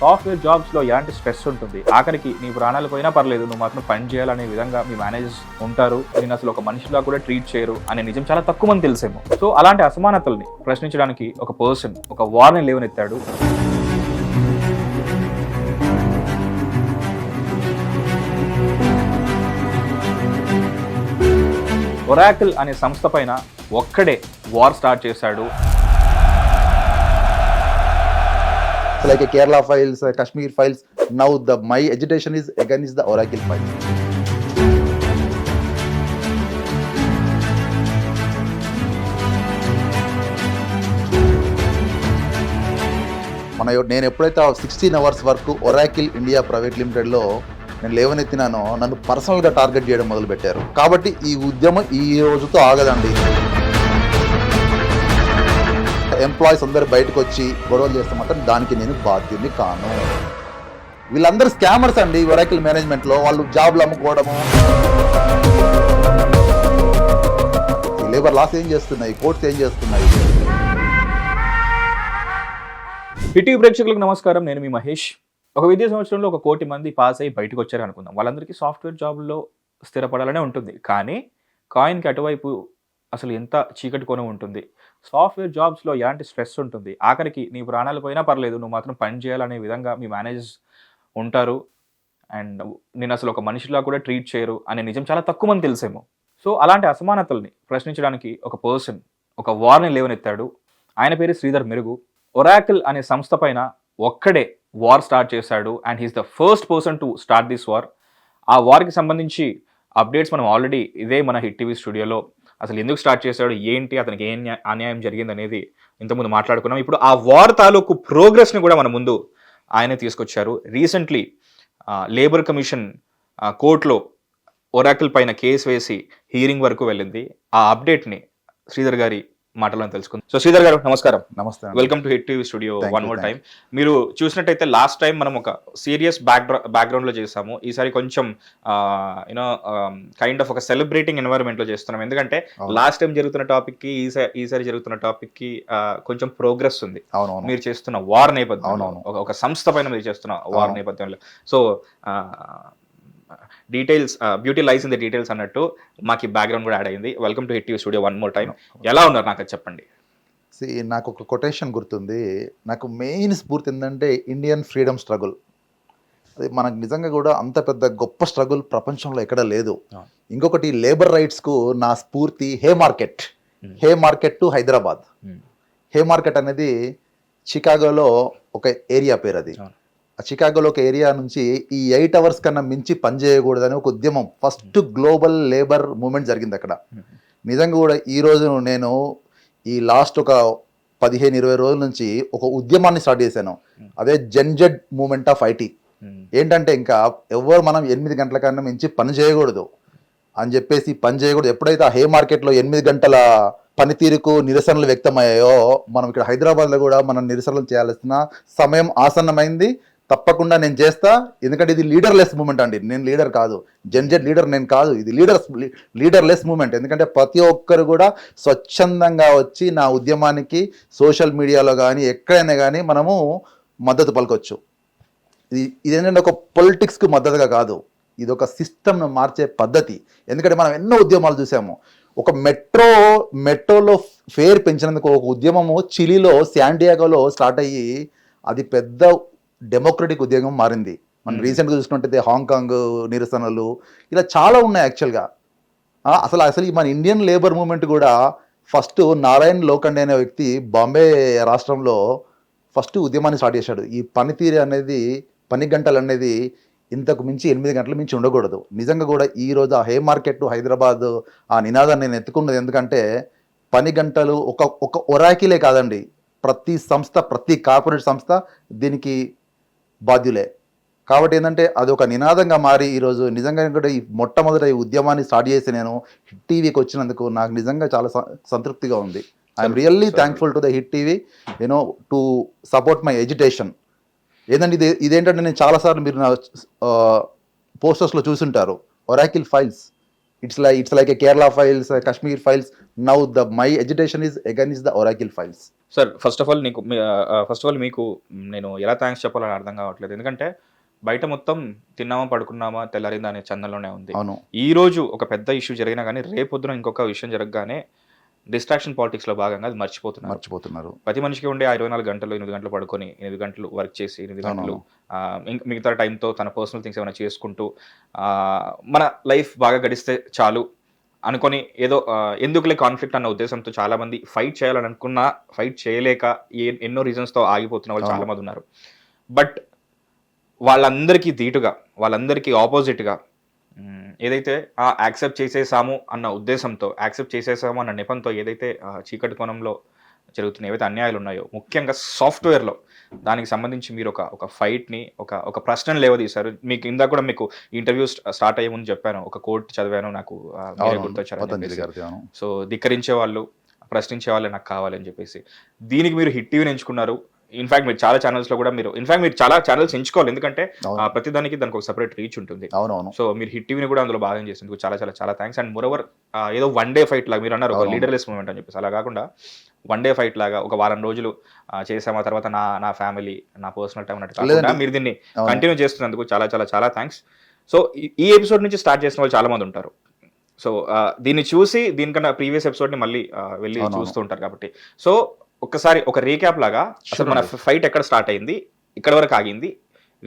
Software జాబ్స్లో ఎలాంటి stress ఉంటుంది, ఆఖరికి నీ ప్రాణాలు పోయినా పర్లేదు నువ్వు మాత్రం పని చేయాలనే విధంగా మీ మేనేజర్స్ ఉంటారు, నేను అసలు ఒక మనిషిలా కూడా ట్రీట్ చేయరు అనే నిజం చాలా తక్కువ మంది తెలిసేమో. సో అలాంటి అసమానతల్ని ప్రశ్నించడానికి ఒక పర్సన్ ఒక వార్ని లేవనెత్తాడు. ఒరాకిల్ అనే సంస్థ పైన ఒక్కడే వార్ స్టార్ట్ చేశాడు. Like a Kerala files, Kashmir files. Now my agitation is against the Oracle files. నేను ఎప్పుడైతే 16 hours వరకు ఒరాకిల్ ఇండియా ప్రైవేట్ లిమిటెడ్లో నేను లేవనెత్తినానో నన్ను పర్సనల్గా టార్గెట్ చేయడం మొదలుపెట్టారు. కాబట్టి ఈ ఉద్యమం ఈ రోజుతో ఆగదండి. ఎంప్లాయీస్ అందరు బయటకు వచ్చి గొడవలు చేస్తే మాత్రం దానికి నేను బాధ్యుని కాను. వీళ్ళందరూ స్కామర్స్ అండి. ఒరాకిల్ మేనేజ్మెంట్లో వాళ్ళు జాబ్లు అమ్ముకోవడము, లేబర్ లాస్ ఏం చేస్తున్నాయి, కోర్ట్స్ ఏం చేస్తున్నాయి. హిట్ ప్రేక్షకులకు నమస్కారం, నేను మీ మహేష్. ఒక విద్యా సంవత్సరంలో 1 కోటి మంది పాస్ అయ్యి బయటకు వచ్చారు అనుకుందాం. వాళ్ళందరికీ సాఫ్ట్వేర్ జాబ్లో స్థిరపడాలనే ఉంటుంది. కానీ కాయిన్కి అటువైపు అసలు ఎంత చీకటి కోణం ఉంటుంది, సాఫ్ట్వేర్ జాబ్స్లో ఎలాంటి స్ట్రెస్ ఉంటుంది, ఆఖరికి నీ ప్రాణాలు పోయినా పర్లేదు నువ్వు మాత్రం పని చేయాలనే విధంగా మీ మేనేజర్స్ ఉంటారు, అండ్ నేను అసలు ఒక మనిషిలా కూడా ట్రీట్ చేయరు అనే నిజం చాలా తక్కువ మంది తెలిసేమో. సో అలాంటి అసమానతల్ని ప్రశ్నించడానికి ఒక పర్సన్ ఒక వార్ని లేవనెత్తాడు. ఆయన పేరు శ్రీధర్ మెరుగు. ఒరాకిల్ అనే సంస్థ పైన ఒక్కడే వార్ స్టార్ట్ చేశాడు, and he's the first person to start this war. ఆ వార్కి సంబంధించి అప్డేట్స్ మనం ఆల్రెడీ ఇదే మన హిట్ టీవీ స్టూడియోలో అసలు ఎందుకు స్టార్ట్ చేశాడు, ఏంటి, అతనికి ఏం అన్యాయం జరిగింది అనేది ఇంతకుముందు మాట్లాడుకున్నాం. ఇప్పుడు ఆ వార్ తాలూకు ప్రోగ్రెస్ని కూడా మన ముందు ఆయనే తీసుకొచ్చారు. రీసెంట్లీ లేబర్ కమిషన్ కోర్టులో ఒరాకిల్ పైన కేసు వేసి హీరింగ్ వరకు వెళ్ళింది. ఆ అప్డేట్ని శ్రీధర్ గారి మాటలను తెలుసుకుందాం. సో శ్రీధర్ గారు నమస్కారం. నమస్తే. Welcome to Hit TV studio one more time. మీరు చూసినట్టయితే లాస్ట్ టైం మనం ఒక సీరియస్ బ్యాక్గ్రౌండ్ లో చేసాము. ఈసారి కొంచెం యూనో కైండ్ ఆఫ్ ఒక సెలబ్రేటింగ్ ఎన్వైరన్మెంట్ లో చేస్తున్నాం. ఎందుకంటే లాస్ట్ టైం జరుగుతున్న టాపిక్ కి ఈసారి జరుగుతున్న టాపిక్ కి కొంచెం ప్రోగ్రెస్ ఉంది. మీరు చేస్తున్న వార్ నేపథ్యంలో, ఒక సంస్థ పైన మీరు చేస్తున్న వార్ నేపథ్యంలో. So details, beauty lies in the details అన్నట్టు మాకు ఈ బ్యాక్గ్రౌండ్ కూడా యాడ్ అయింది. Welcome to Hit TV studio one more time. ఎలా ఉన్నారు నాకు అది చెప్పండి. నాకు ఒక కొటేషన్ గుర్తుంది. నాకు మెయిన్ స్ఫూర్తి ఏంటంటే ఇండియన్ ఫ్రీడమ్ స్ట్రగుల్. అది మనకు నిజంగా కూడా అంత పెద్ద గొప్ప స్ట్రగుల్ ప్రపంచంలో ఎక్కడ లేదు. ఇంకొకటి లేబర్ రైట్స్కు నా స్ఫూర్తి Haymarket to Hyderabad. Haymarket అనేది చికాగోలో ఒక ఏరియా పేరు. అది ఆ చికాగోలో ఒక ఏరియా నుంచి ఈ 8 hours కన్నా మించి పనిచేయకూడదని ఒక ఉద్యమం, ఫస్ట్ గ్లోబల్ లేబర్ మూవ్మెంట్ జరిగింది అక్కడ. నిజంగా కూడా ఈరోజు నేను ఈ లాస్ట్ ఒక 15-20 రోజుల నుంచి ఒక ఉద్యమాన్ని స్టార్ట్ చేశాను. అదే జెడ్ మూవ్మెంట్ ఆఫ్ ఐటీ. ఏంటంటే ఇంకా ఎవరు మనం 8 గంటల కన్నా మించి పని చేయకూడదు అని చెప్పేసి పని చేయకూడదు. ఎప్పుడైతే ఆ హే మార్కెట్లో 8 గంటల పనితీరుకు నిరసనలు వ్యక్తమయ్యాయో, మనం ఇక్కడ హైదరాబాద్లో కూడా మనం నిరసనలు చేయాల్సిన సమయం ఆసన్నమైంది. తప్పకుండా నేను చేస్తా. ఎందుకంటే ఇది లీడర్లెస్ మూమెంట్ అండి. నేను లీడర్ కాదు, జెడ్ లీడర్ నేను కాదు, ఇది లీడర్లెస్ మూమెంట్. ఎందుకంటే ప్రతి ఒక్కరు కూడా స్వచ్ఛందంగా వచ్చి నా ఉద్యమానికి సోషల్ మీడియాలో కానీ ఎక్కడైనా కానీ మనము మద్దతు పలకొచ్చు. ఇదేంటంటే ఒక పొలిటిక్స్కి మద్దతుగా కాదు, ఇది ఒక సిస్టమ్ను మార్చే పద్ధతి. ఎందుకంటే మనం ఎన్నో ఉద్యమాలు చూసాము. ఒక మెట్రోలో ఫేర్ పెంచినందుకు ఒక ఉద్యమము చిలీలో శాండియాగోలో స్టార్ట్ అయ్యి అది పెద్ద డెమోక్రటిక్ ఉద్యమం మారింది. మనం రీసెంట్గా చూసుకుంటే హాంకాంగ్ నిరసనలు ఇలా చాలా ఉన్నాయి. యాక్చువల్గా అసలు మన ఇండియన్ లేబర్ మూవ్మెంట్ కూడా ఫస్ట్ నారాయణ్ లోఖండే అనే వ్యక్తి బాంబే రాష్ట్రంలో ఫస్ట్ ఉద్యమాన్ని స్టార్ట్ చేశాడు. ఈ పనితీరు అనేది, పని గంటలు అనేది ఇంతకు మించి 8 గంటల మించి ఉండకూడదు. నిజంగా కూడా ఈరోజు ఆ హే మార్కెట్ హైదరాబాద్ ఆ నినాదాన్ని నేను ఎత్తుకున్నది. ఎందుకంటే పని గంటలు ఒక ఒరాకిలే కాదండి, ప్రతి సంస్థ, ప్రతి కార్పొరేట్ సంస్థ దీనికి బాధ్యులే. కాబట్టి ఏంటంటే అది ఒక నినాదంగా మారి ఈరోజు నిజంగా కూడా ఈ మొట్టమొదటి ఉద్యమాన్ని స్టార్ట్ చేసి నేను హిట్ టీవీకి వచ్చినందుకు నాకు నిజంగా చాలా సంతృప్తిగా ఉంది. I'm really thankful to the hit TV to support my education. ఏంటంటే ఇదేంటంటే నేను చాలాసార్లు మీరు నా పోస్టర్స్లో చూసుంటారు, Oracle files. It's like a Kerala files, Kashmir files. Now my agitation is against the Oracle files. Sir first of all మీకు నేను ఎలా థ్యాంక్స్ చెప్పాలని అర్థం కావట్లేదు. ఎందుకంటే బయట మొత్తం తిన్నామా పడుకున్నామా తెల్లారిందా అనే చందంలోనే ఉంది. అవును, ఈ రోజు ఒక పెద్ద ఇష్యూ జరిగినా కానీ రేపొద్దున ఇంకొక విషయం జరగగానే డిస్ట్రాక్షన్ పాలిటిక్స్లో భాగంగా అది మర్చిపోతున్నారు. ప్రతి మనిషికి ఉండే 24 గంటలు 8 గంటలు పడుకొని 8 గంటలు వర్క్ చేసి 8 గంటలు మిగతా టైంతో తన పర్సనల్ థింగ్స్ ఏమైనా చేసుకుంటూ మన లైఫ్ బాగా గడిస్తే చాలు అనుకొని ఏదో ఎందుకులే కాన్ఫ్లిక్ట్ అన్న ఉద్దేశంతో చాలా మంది ఫైట్ చేయాలని అనుకున్నా ఫైట్ చేయలేక ఎన్నో రీజన్స్తో ఆగిపోతున్న వాళ్ళు చాలా మంది ఉన్నారు. బట్ వాళ్ళందరికీ ధీటుగా, వాళ్ళందరికీ ఆపోజిట్గా ఏదైతే యాక్సెప్ట్ చేసేసాము అన్న ఉద్దేశంతో, యాక్సెప్ట్ చేసేసాము అన్న నెపంతో ఏదైతే చీకటి కోణంలో జరుగుతున్న ఏవైతే అన్యాయాలు ఉన్నాయో, ముఖ్యంగా సాఫ్ట్వేర్లో దానికి సంబంధించి మీరు ఒక ఫైట్ని ఒక ప్రశ్నను లేవదీశారు. మీకు ఇందాక కూడా మీకు ఇంటర్వ్యూ స్టార్ట్ అయ్యే ముందు చెప్పాను, ఒక కోట్ చదివాను, నాకు గుర్తొచ్చారు. సో ధిక్కరించే వాళ్ళు, ప్రశ్నించే వాళ్ళే నాకు కావాలని చెప్పేసి దీనికి మీరు హిట్ టీవీని ఎంచుకున్నారు. ఇన్ఫాక్ట్ మీరు చాలా ఛానల్స్ లో కూడా మీరు చాలా ఛానల్స్ ఎంచుకోవాలి, ఎందుకంటే ప్రతి దానికి ఒక సెపరేట్ రీచ్ ఉంటుంది. సో మీరు హిట్ టీవీని కూడా అందులో భాగం చేసేందుకు చాలా థ్యాంక్స్. అండ్ మోరోవర్ ఏదో వన్ డే ఫైట్ లాగా మీరు అన్నారు, ఒక లీడర్లెస్ మూవ్మెంట్ అని చెప్పేసి, అలా కాకుండా వన్ డే ఫైట్ లాగా ఒక వారం రోజులు చేసాము, ఆ తర్వాత నా ఫ్యామిలీ, నా పర్సనల్ టైం అన్నట్టు కాకుండా మీరు దీన్ని కంటిన్యూ చేస్తున్నందుకు చాలా థ్యాంక్స్. సో ఈ ఎపిసోడ్ నుంచి స్టార్ట్ చేసిన వాళ్ళు చాలా మంది ఉంటారు. సో దీన్ని చూసి దీనికన్నా ప్రీవియస్ ఎపిసోడ్ని మళ్ళీ వెళ్ళి చూస్తూ ఉంటారు. కాబట్టి సో ఒక్కసారి ఒక రీక్యాప్ లాగా అసలు మన ఫైట్ ఎక్కడ స్టార్ట్ అయింది, ఇక్కడ వరకు ఆగింది,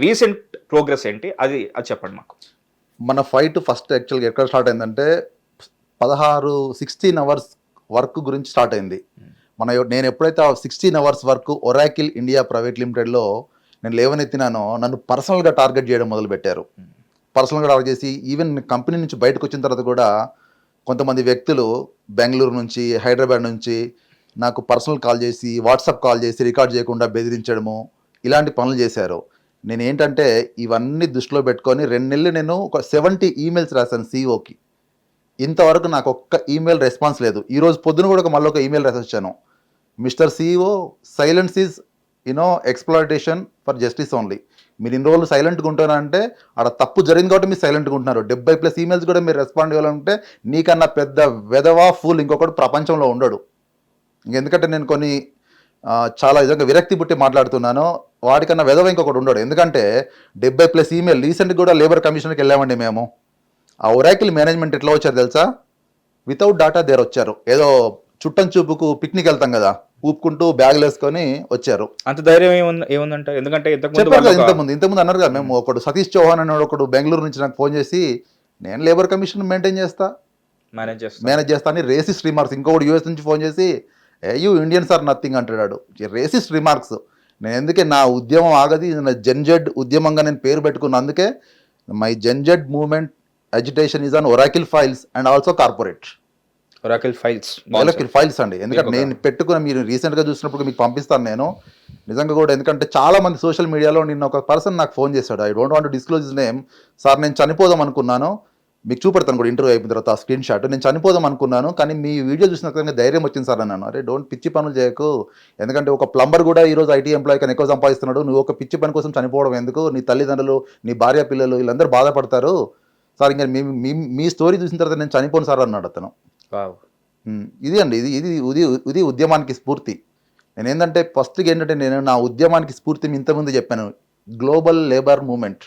రీసెంట్ ప్రోగ్రెస్ ఏంటి, అది చెప్పండి మాకు. మన ఫైట్ ఫస్ట్ యాక్చువల్గా ఎక్కడ స్టార్ట్ అయిందంటే 16 అవర్స్ వర్క్ గురించి స్టార్ట్ అయింది. నేను ఎప్పుడైతే 16 hours work Oracle India private లిమిటెడ్లో నేను లేవనెత్తినానో నన్ను పర్సనల్గా టార్గెట్ చేయడం మొదలుపెట్టారు. పర్సనల్గా టార్గెట్ చేసి ఈవెన్ కంపెనీ నుంచి బయటకు వచ్చిన తర్వాత కూడా కొంతమంది వ్యక్తులు బెంగళూరు నుంచి, హైదరాబాద్ నుంచి నాకు పర్సనల్ కాల్ చేసి, వాట్సాప్ కాల్ చేసి రికార్డ్ చేయకుండా బెదిరించడము, ఇలాంటి పనులు చేశారు. నేను ఏంటంటే ఇవన్నీ దృష్టిలో పెట్టుకొని 2 నెలలు నేను ఒక 70 ఈమెయిల్స్ రాశాను సీఈఓకి. ఇంతవరకు నాకు ఒక్క ఈమెయిల్ రెస్పాన్స్ లేదు. ఈరోజు పొద్దున కూడా మళ్ళీ ఒక ఈమెయిల్ రాసి వచ్చాను, mister CEO, silence is exploitation for justice only. మీరు ఇన్ని రోజులు సైలెంట్గా ఉంటారంటే ఆడ తప్పు జరిగింది కాబట్టి మీరు సైలెంట్గా ఉంటున్నారు. 70+ ఈమెయిల్స్ కూడా మీరు రెస్పాండ్ ఇవ్వాలంటే నీకన్నా పెద్ద వెధవా ఫూల్ ఇంకొకటి ప్రపంచంలో ఉండడు. ఎందుకంటే నేను కొన్ని చాలా నిజంగా విరక్తి పుట్టి మాట్లాడుతున్నాను, వాడికన్నా వెధవ ఇంకొకటి ఉండడు. ఎందుకంటే 70+ ఈమెయిల్ రీసెంట్గా కూడా లేబర్ కమిషన్కి వెళ్ళామండి మేము. ఆ ఒరాకిల్ మేనేజ్మెంట్ ఎట్లా వచ్చారు తెలుసా? వితౌట్ డాటా దేర్ వచ్చారు. ఏదో చుట్టం చూపుకు పిక్నిక్ వెళ్తాం కదా, ఊపుకుంటూ బ్యాగులు వేసుకొని వచ్చారు. అంత ధైర్యం ఏముందంటే, ఎందుకంటే ఇంతకుముందు అన్నారు కదా, మేము ఒకడు సతీష్ చౌహాన్ అనే ఒకడు బెంగళూరు నుంచి నాకు ఫోన్ చేసి నేను లేబర్ కమిషన్ మేనేజ్ చేస్తా అని రేసిస్ట్ రిమార్క్స్. ఇంకొకటి యూఎస్ నుంచి ఫోన్ చేసి యూ ఇండియన్స్ ఆర్ నథింగ్ అంటాడు, రేసిస్ట్ రిమార్క్స్. నేను ఎందుకే నా ఉద్యమం ఆగది, నా జెన్జెడ్ ఉద్యమంగా నేను పేరు పెట్టుకున్నా. అందుకే my Gen Z movement agitation is on Oracle files and also corporate. Oracle files అండి, ఎందుకంటే నేను పెట్టుకున్న, మీరు రీసెంట్గా చూసినప్పుడు మీకు పంపిస్తాను నేను నిజంగా కూడా. ఎందుకంటే చాలా మంది సోషల్ మీడియాలో నిన్న ఒక పర్సన్ నాకు ఫోన్ చేశాడు, I don't want to disclose his name. Sir నేను చనిపోదాం అనుకున్నాను, మీకు చూపెడతాను కూడా ఇంటర్వ్యూ అయిపోయిన తర్వాత ఆ స్క్రీన్ షాట్. నేను చనిపోదాం అనుకున్నాను కానీ మీ వీడియో చూసిన ధైర్యం వచ్చింది సార్ అన్నాను. అరే డోంట్ పిచ్చి పనులు చేయకు, ఎందుకంటే ఒక ప్లంబర్ కూడా ఈరోజు ఐటీ ఎంప్లాయీ కన్నా ఎక్కువ సంపాదిస్తున్నాడు, నువ్వు ఒక పిచ్చి పని కోసం చనిపోవడం ఎందుకు? నీ తల్లిదండ్రులు, నీ భార్య పిల్లలు వీళ్ళందరూ బాధపడతారు సార్, ఇంకా మీ స్టోరీ చూసిన తర్వాత నేను చనిపోను సార్ అన్నాడు అతను. ఇది అండి, ఇది ఉద్యమానికి స్ఫూర్తి. నేను ఏంటంటే ఫస్ట్కి ఏంటంటే నేను నా ఉద్యమానికి స్ఫూర్తి ఇంతకుముందు చెప్పాను, గ్లోబల్ లేబర్ మూవ్మెంట్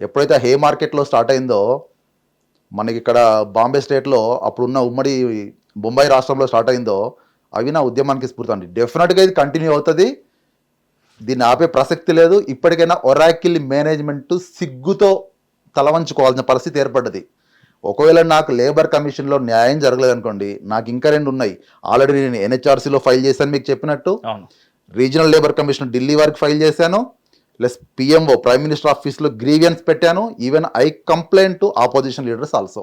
ఎప్పుడైతే హే మార్కెట్లో స్టార్ట్ అయిందో, మనకి ఇక్కడ బాంబే స్టేట్లో అప్పుడున్న ఉమ్మడి బొంబాయి రాష్ట్రంలో స్టార్ట్ అయిందో, అవి నా ఉద్యమానికి స్ఫూర్తి అండి. డెఫినెట్గా ఇది కంటిన్యూ అవుతుంది, దీన్ని ఆపే ప్రసక్తి లేదు. ఇప్పటికైనా ఒరాకిల్ మేనేజ్మెంట్ సిగ్గుతో తలవంచుకోవాల్సిన పరిస్థితి ఏర్పడ్డది. ఒకవేళ నాకు లేబర్ కమిషన్లో న్యాయం జరగలేదు అనుకోండి, నాకు ఇంకా 2 ఉన్నాయి. ఆల్రెడీ నేను ఎన్హెచ్ఆర్సీలో ఫైల్ చేశాను మీకు చెప్పినట్టు, రీజనల్ లేబర్ కమిషన్ ఢిల్లీ వరకు ఫైల్ చేశాను, ప్లస్ పిఎంఓ ప్రైమ్ మినిస్టర్ ఆఫీస్లో గ్రీవియన్స్ పెట్టాను, even I complaint to opposition leaders also.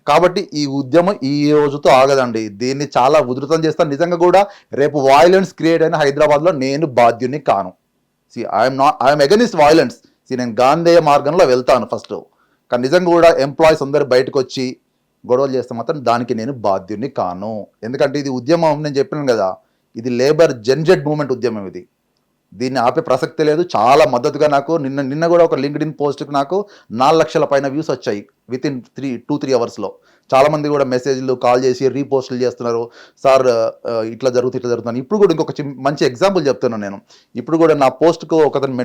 కాబట్టి ఈ ఉద్యమం ఈ రోజుతో ఆగదండి, దీన్ని చాలా ఉధృతం చేస్తాను. నిజంగా కూడా రేపు వాయిలెన్స్ క్రియేట్ అయిన హైదరాబాద్లో నేను బాధ్యుని కాను. I'm against violence. నేను గాంధేయ మార్గంలో వెళ్తాను ఫస్ట్, కానీ నిజంగా కూడా ఎంప్లాయీస్ అందరు బయటకు వచ్చి గొడవలు చేస్తే మాత్రం దానికి నేను బాధ్యుని కాను. ఎందుకంటే ఇది ఉద్యమం, నేను చెప్పాను కదా, ఇది లేబర్ జెన్జెడ్ మూవ్మెంట్ ఉద్యమం. ఇది దీన్ని ఆపే ప్రసక్తి లేదు. చాలా మద్దతుగా నాకు నిన్న కూడా ఒక లింక్డ్ఇన్ పోస్ట్కి నాకు 4 లక్షల పైన వ్యూస్ వచ్చాయి విత్ ఇన్ 2-3 అవర్స్లో. చాలామంది కూడా మెసేజ్లు కాల్ చేసి రీపోస్టులు చేస్తున్నారు, సార్ ఇట్లా జరుగుతుంది. ఇప్పుడు కూడా ఇంకొక మంచి ఎగ్జాంపుల్ చెప్తున్నాను నేను. ఇప్పుడు కూడా నా పోస్ట్కు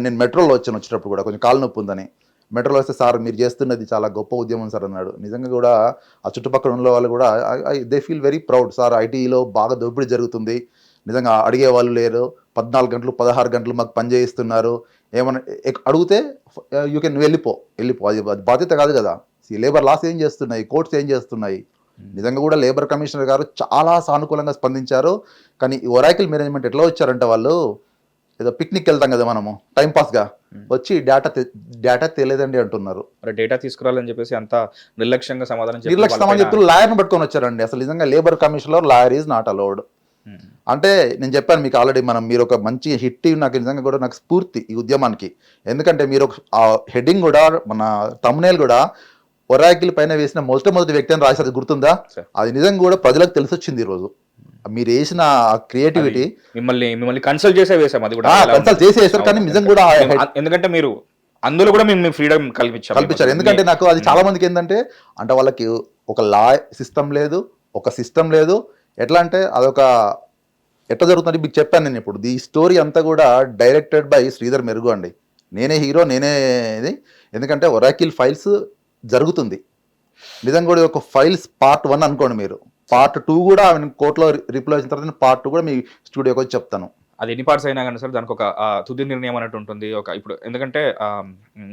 నేను మెట్రోలో వచ్చేటప్పుడు కూడా కొంచెం కాలు నొప్పి ఉందని మెట్రోలో వస్తే, సార్ మీరు చేస్తున్నది చాలా గొప్ప ఉద్యమం సార్ అన్నాడు. నిజంగా కూడా ఆ చుట్టుపక్కల ఉన్న వాళ్ళు కూడా they feel very proud. Sir ఐటీలో బాగా దోపిడీ జరుగుతుంది, నిజంగా అడిగే వాళ్ళు లేరు, 14 గంటలు 16 గంటలు మాకు పని చేయిస్తున్నారు, ఏమన్నా అడిగితే యూ కెన్ వెళ్ళిపో అది బాధ్యత కాదు కదా. లేబర్ లాస్ ఏం చేస్తున్నాయి, కోర్ట్స్ ఏం చేస్తున్నాయి. నిజంగా కూడా లేబర్ కమిషనర్ గారు చాలా సానుకూలంగా స్పందించారు. కానీ ఈ ఒరాకిల్ మేనేజ్మెంట్ ఎట్లా వచ్చారంటే, వాళ్ళు ఏదో పిక్నిక్ వెళ్తాం కదా మనము టైంపాస్గా, వచ్చి డేటా తెలియదండి అంటున్నారు. డేటా తీసుకురావాలని చెప్పేసి అంత నిర్లక్ష్యంగా సమాధానం చెప్తున్నారు. లాయర్ని పట్టుకొని వచ్చారండి. అసలు నిజంగా లేబర్ కమిషన్లో లాయర్ ఈజ్ నాట్ అలౌడ్. అంటే నేను చెప్పాను మీకు ఆల్రెడీ, మీరు ఒక మంచి హిట్ నాకు నిజంగా కూడా నాకు స్ఫూర్తి ఈ ఉద్యమానికి. ఎందుకంటే మీరు ఆ హెడ్డింగ్ కూడా, మన థంబ్నెయిల్ కూడా ఒరాకిల్ పైన వేసిన మొదటి వ్యక్తి అని రాశారు, గుర్తుందా? అది నిజంగా కూడా ప్రజలకు తెలిసొచ్చింది ఈరోజు. మీరు వేసిన క్రియేటివిటీ. మిమ్మల్ని కన్సల్ట్ చేసే వేసాం, అది కూడా కన్సల్ట్ చేసి వేశారు. కానీ నిజంగా కూడా ఎందుకంటే మీరు అందులో కూడా మేము ఫ్రీడమ్ కల్పించారు. ఎందుకంటే నాకు అది చాలా మందికి ఏంటంటే, వాళ్ళకి ఒక లా సిస్టమ్ లేదు, ఒక సిస్టమ్ లేదు. ఎట్లా అంటే అదొక ఎట్లా జరుగుతుంది మీకు చెప్పాను నేను ఇప్పుడు. ఈ స్టోరీ అంతా కూడా డైరెక్టెడ్ బై శ్రీధర్ మెరుగు అండి. నేనే హీరో, నేనే ఇది. ఎందుకంటే ఒరాకిల్ ఫైల్స్ జరుగుతుంది నిజంగా కూడా. ఒక ఫైల్స్ పార్ట్ 1 అనుకోండి మీరు, పార్ట్ 2 కూడా కోర్టులో రిప్లై వచ్చిన తర్వాత పార్ట్ 2 కూడా మీ స్టూడియోకి వచ్చి చెప్తాను. అది ఎన్ని పార్ట్స్ అయినా కానీ సార్ దానికి ఒక తుది నిర్ణయం అన్నట్టు ఉంటుంది. ఒక ఇప్పుడు ఎందుకంటే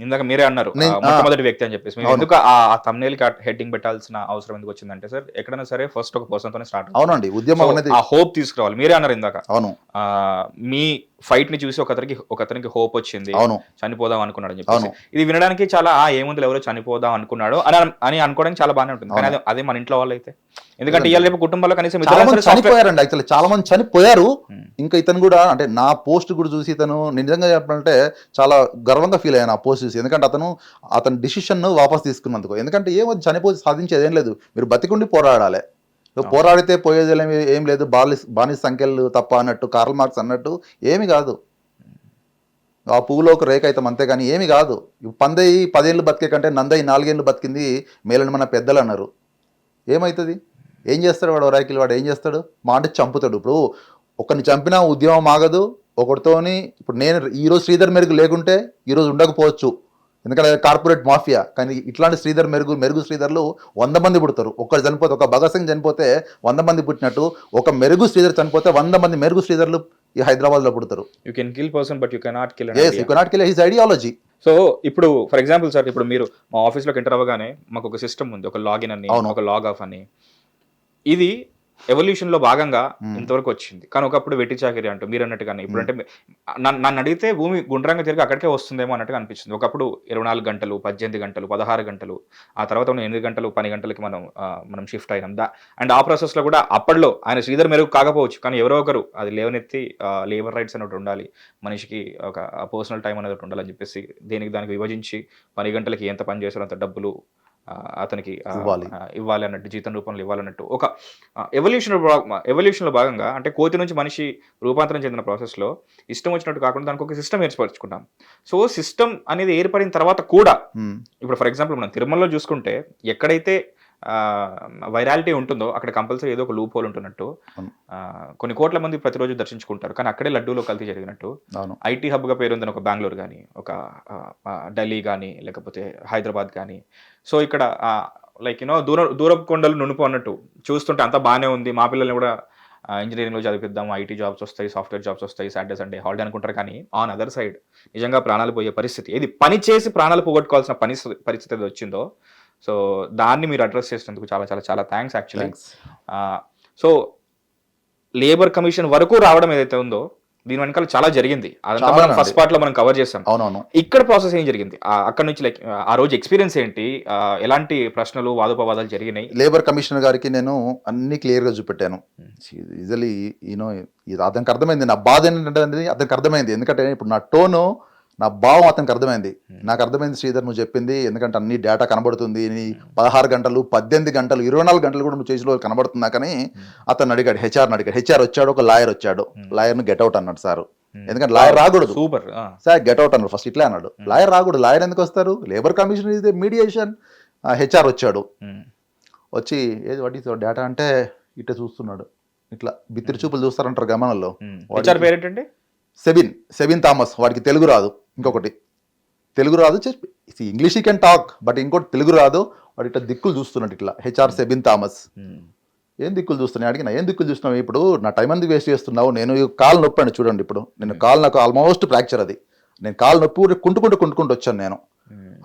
ఇందాక మీరే అన్నారు మొట్టమొదటి వ్యక్తి అని చెప్పేసి, ఎందుకు ఆ థంబ్నెయిల్ కి హెడ్డింగ్ పెట్టాల్సిన అవసరం ఎందుకు వచ్చిందంటే సార్, ఎక్కడైనా సరే ఫస్ట్ ఒక పర్సన్ తోనే స్టార్ట్. అవునండి, ఉద్యమం అనేది ఆ హోప్ తీసుకురావాలి. మీరే అన్నారు ఇందాక, అవును, మీ ఫైట్ ని చూసి ఒకతనికి హోప్ వచ్చింది, అవును, చనిపోదాం అనుకున్నాడు అని చెప్పేసి. ఇది వినడానికి చాలా ఏముంది ఎవరో చనిపోదాం అనుకున్నాడు అని అనుకోవడానికి చాలా బాగానే ఉంటుంది. కానీ అదే మన ఇంట్లో వాళ్ళు అయితే, ఎందుకంటే ఇవాళ రేపు కుటుంబాల్లో కనీసం చనిపోయారండి. యాక్చువల్లీ చాలా మంది చనిపోయారు. ఇంకా ఇతను కూడా అంటే నా పోస్ట్ కూడా చూసి ఇతను నిజంగా చెప్పాలంటే చాలా గర్వంగా ఫీల్ అయ్యాను ఆ పోస్ట్ చూసి. ఎందుకంటే అతను డిసిషన్ వాపస్ తీసుకున్నందుకు. ఎందుకంటే ఏమో చనిపోయి సాధించేది ఏం లేదు, మీరు బతికుండి పోరాడాలి. నువ్వు పోరాడితే పోయేది ఏం లేదు, బానిస సంఖ్యలు తప్ప అన్నట్టు కార్ల్ మార్క్స్ అన్నట్టు ఏమి కాదు. ఆ పువ్వులో ఒక రేఖ అవుతాం అంతేగాని ఏమి కాదు. పందయి 10 ఏళ్ళు బతికే కంటే నందయి 4 ఏళ్ళు బతికింది మేలని మన పెద్దలు అన్నారు. ఏమవుతుంది? ఏం చేస్తాడు వాడు ఒరాకిల్? వాడు ఏం చేస్తాడు? మా అంటే చంపుతాడు. ఇప్పుడు ఒకరిని చంపినా ఉద్యమం ఆగదు. ఒకరితోని ఇప్పుడు నేను ఈరోజు శ్రీధర్ మెరుగు లేకుంటే ఈరోజు ఉండకపోవచ్చు, ఎందుకంటే కార్పొరేట్ మాఫియా. కానీ ఇట్లాంటి మెరుగు శ్రీధర్లు 100 మంది పుడతారు. ఒక్కరు చనిపోతే, ఒక భగత్ సింగ్ చనిపోతే 100 మంది పుట్టినట్టు, ఒక మెరుగు శ్రీధర్ చనిపోతే 100 మంది మెరుగు శ్రీధర్లు ఈ హైదరాబాద్ లో పుడతారు. You can kill person but you cannot kill his ideology. So ఇప్పుడు ఫర్ ఎగ్జాంపుల్ సార్, ఇప్పుడు మీరు మా ఆఫీస్లోకి ఎంటర్ అవ్వగానే మాకు ఒక సిస్టమ్ ఉంది, ఒక లాగిన్ అని, ఒక లాగ్ ఆఫ్ అని. ఇది ఎవల్యూషన్ లో భాగంగా ఇంతవరకు వచ్చింది. కానీ ఒకప్పుడు వెట్టి చాకిరి అంటూ మీరు అన్నట్టుగానే, ఇప్పుడు అంటే నన్ను అడిగితే భూమి గుండ్రంగా తిరిగి అక్కడికే వస్తుందేమో అన్నట్టుగా అనిపించింది. ఒకప్పుడు 24 గంటలు, 18 గంటలు, 16 గంటలు, ఆ తర్వాత 8 గంటలు, 10 గంటలకి మనం షిఫ్ట్ అయినాం. అండ్ ఆ ప్రాసెస్ లో కూడా అప్పట్లో ఆయన శ్రీధర్ మెరుగు కాకపోవచ్చు, కానీ ఎవరో ఒకరు అది లేవనెత్తి లేబర్ రైట్స్ అనేది ఉండాలి, మనిషికి ఒక పర్సనల్ టైం అనేది ఉండాలని చెప్పేసి దానికి విభజించి 10 గంటలకి ఎంత పని చేశారో అంత డబ్బులు అతనికి ఇవ్వాలి అన్నట్టు, జీతం రూపంలో ఇవ్వాలన్నట్టు ఒక ఎవల్యూషన్ లో భాగంగా, అంటే కోతి నుంచి మనిషి రూపాంతరం చెందిన ప్రాసెస్లో ఇష్టం వచ్చినట్టు కాకుండా దానికి ఒక సిస్టమ్ ఏర్పరచుకుంటాం. సో సిస్టమ్ అనేది ఏర్పడిన తర్వాత కూడా ఇప్పుడు ఫర్ ఎగ్జాంపుల్ మనం తిరుమలలో చూసుకుంటే ఎక్కడైతే వైరాలిటీ ఉంటుందో అక్కడ కంపల్సరీ ఏదో ఒక లూప్ హోల్ ఉంటున్నట్టు, కొన్ని కోట్ల మంది ప్రతిరోజు దర్శించుకుంటారు. కానీ అక్కడే లడ్డూలో కల్తీ జరిగినట్టు ఐటీ హబ్గా పేరుందని ఒక బెంగళూరు కానీ, ఒక ఢిల్లీ కానీ, లేకపోతే హైదరాబాద్ కానీ. సో ఇక్కడ లైక్ దూరపు కొండలు నునుపు అన్నట్టు చూస్తుంటే అంతా బాగానే ఉంది, మా పిల్లల్ని కూడా ఇంజనీరింగ్లో చదివిద్దాం, ఐటీ జాబ్స్ వస్తాయి, సాఫ్ట్వేర్ జాబ్స్ వస్తాయి, సాటర్డే సండే హాలిడే అనుకుంటారు. కానీ ఆన్ అదర్ సైడ్ నిజంగా ప్రాణాలు పోయే పరిస్థితి, ఏది పని చేసి ప్రాణాలు పోగొట్టుకోవాల్సిన పరిస్థితి ఏది వచ్చిందో, సో దాన్ని మీరు అడ్రస్ చేసినందుకు చాలా చాలా చాలా thanks actually. So labour commission వరకు రావడం ఏదైతే ఉందో దీని వెనకాల చాలా జరిగింది. అదంతా మనం ఫస్ట్ పార్ట్ లో మనం కవర్ చేస్తాం. అవునవును. ఇక్కడ ప్రాసెస్ ఏం జరిగింది అక్కడ నుంచి, లైక్ ఆ రోజు ఎక్స్పీరియన్స్ ఏంటి, ఎలాంటి ప్రశ్నలు వాదోపవాదాలు జరిగినాయి? లేబర్ కమిషనర్ గారికి నేను అన్ని క్లియర్ గా చూపెట్టాను. ఈజీలీ అతనికి అర్థమైంది నా బాధ ఏంటంటే, అతనికి అర్థమైంది. ఎందుకంటే ఇప్పుడు నా టోను, నా భావం అతనికి అర్థమైంది. నాకు అర్థమైంది శ్రీధర్ నువ్వు చెప్పింది, ఎందుకంటే అన్ని డేటా కనబడుతుంది, నీ 16 గంటలు 18 గంటలు 24 గంటలు కూడా నువ్వు చేసిన కనబడుతుందా. కానీ అతను అడిగాడు, హెచ్ఆర్ వచ్చాడు, ఒక లాయర్ వచ్చాడు, లాయర్ను గెట్అవుట్ అన్నాడు సార్. ఎందుకంటే లాయర్ రాకూడదు. సూపర్. సార్ గెట్ అవుట్ అన్నారు ఫస్ట్, ఇట్లా అన్నాడు. లాయర్ రాకూడదు. లాయర్ ఎందుకు వస్తారు? లేబర్ కమిషన్ ఇది మీడియేషన్. హెచ్ఆర్ వచ్చాడు, వచ్చి ఏది వాట్ ఈస్ డేటా అంటే ఇట్లా చూస్తున్నాడు, ఇట్లా బిత్తిరి చూపులు చూస్తారంటారు గమనంలో. పేరేంటండి? సెబిన్ థామస్. వాడికి తెలుగు రాదు. ఇంకొకటి తెలుగు రాదు, ఇంగ్లీష్ ఈ కెన్ టాక్, బట్ ఇంకోటి తెలుగు రాదు. వాడు ఇట్లా దిక్కులు చూస్తున్నాడు ఇట్లా. హెచ్ఆర్ సెబిన్ థామస్. ఏం దిక్కులు చూస్తున్నాయి అడిగినా, ఏం దిక్కులు చూస్తున్నావు, ఇప్పుడు నా టైం ఎందుకు వేస్ట్ చేస్తున్నావు, నేను కాలు నొప్పాను చూడండి, ఇప్పుడు నేను కాలు నాకు ఆల్మోస్ట్ ఫ్రాక్చర్ అది, నేను కాలు నొప్పి కుంటుకుంటూ వచ్చాను నేను.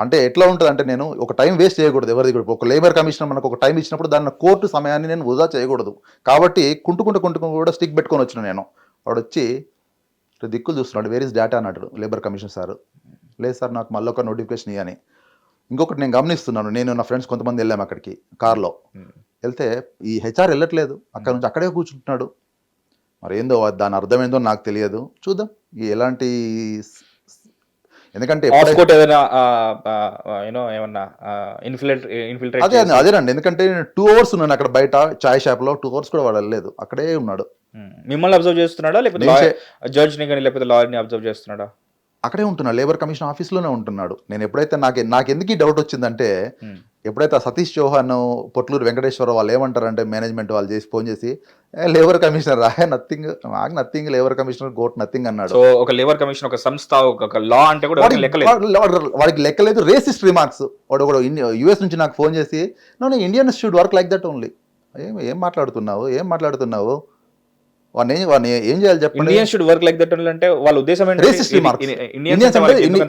అంటే ఎట్లా ఉంటుంది అంటే, నేను ఒక టైం వేస్ట్ చేయకూడదు ఎవరిది కూడా. ఒక లేబర్ కమిషనర్ మనకు ఒక టైం ఇచ్చినప్పుడు దాన్ని కోర్టు సమయాన్ని నేను వృధా చేయకూడదు. కాబట్టి కుంటుకుంటూ కూడా స్టిక్ పెట్టుకొని వచ్చిన నేను. వాడు వచ్చి దిక్కులు చూస్తున్నాడు, వేర్ ఇస్ డేటా అన్నాడు లేబర్ కమిషనర్ సార్. లేదు సార్ నాకు మళ్ళీ ఒక నోటిఫికేషన్ ఇవ్వని. ఇంకొకటి నేను గమనిస్తున్నాను, నేను నా ఫ్రెండ్స్ కొంతమంది వెళ్ళాము అక్కడికి కార్లో. వెళ్తే ఈ హెచ్ఆర్ వెళ్ళట్లేదు, అక్కడ నుంచి అక్కడే కూర్చుంటున్నాడు. మరి ఏందో దాని అర్థం ఏందో నాకు తెలియదు. చూద్దాం ఎలాంటి, ఎందుకంటే అదేనండి. ఎందుకంటే 2 hours ఉన్నాను అక్కడ బయట చాయ్ షాప్ లో, 2 hours కూడా వాడు వెళ్ళలేదు, అక్కడే ఉన్నాడు. మిమ్మల్ని అబ్జర్వ్ చేస్తున్నాడా లేకపోతే జడ్జ్ ని కానీ లేకపోతే లాయర్ ని అబ్జర్వ్ చేస్తున్నాడా? అక్కడే ఉంటున్నాడు, లేబర్ కమిషన్ ఆఫీస్లోనే ఉంటున్నాడు. నేను ఎప్పుడైతే నాకు ఎందుకు ఈ డౌట్ వచ్చిందంటే, ఎప్పుడైతే సతీష్ చౌహాన్, పొట్లూరు వెంకటేశ్వరరావు వాళ్ళు ఏమంటారంటే మేనేజ్మెంట్ వాళ్ళు చేసి ఫోన్ చేసి, లేబర్ కమిషనర్ నథింగ్, నాకు nothing, labour commissioner got nothing అన్నాడు. సో ఒక లేబర్ కమిషన్ ఒక సంస్థ, ఒక లా అంటే కూడా వాడికి లెక్కలేదు. Racist remarks. వాడు యూఎస్ నుంచి నాకు ఫోన్ చేసి, no Indian should work like that only. ఏం మాట్లాడుతున్నావు వాడిని ఏం చేయాలి చెప్పండి? Indian should work like that అంటే వాళ్ళ ఉద్దేశం ఏంటి?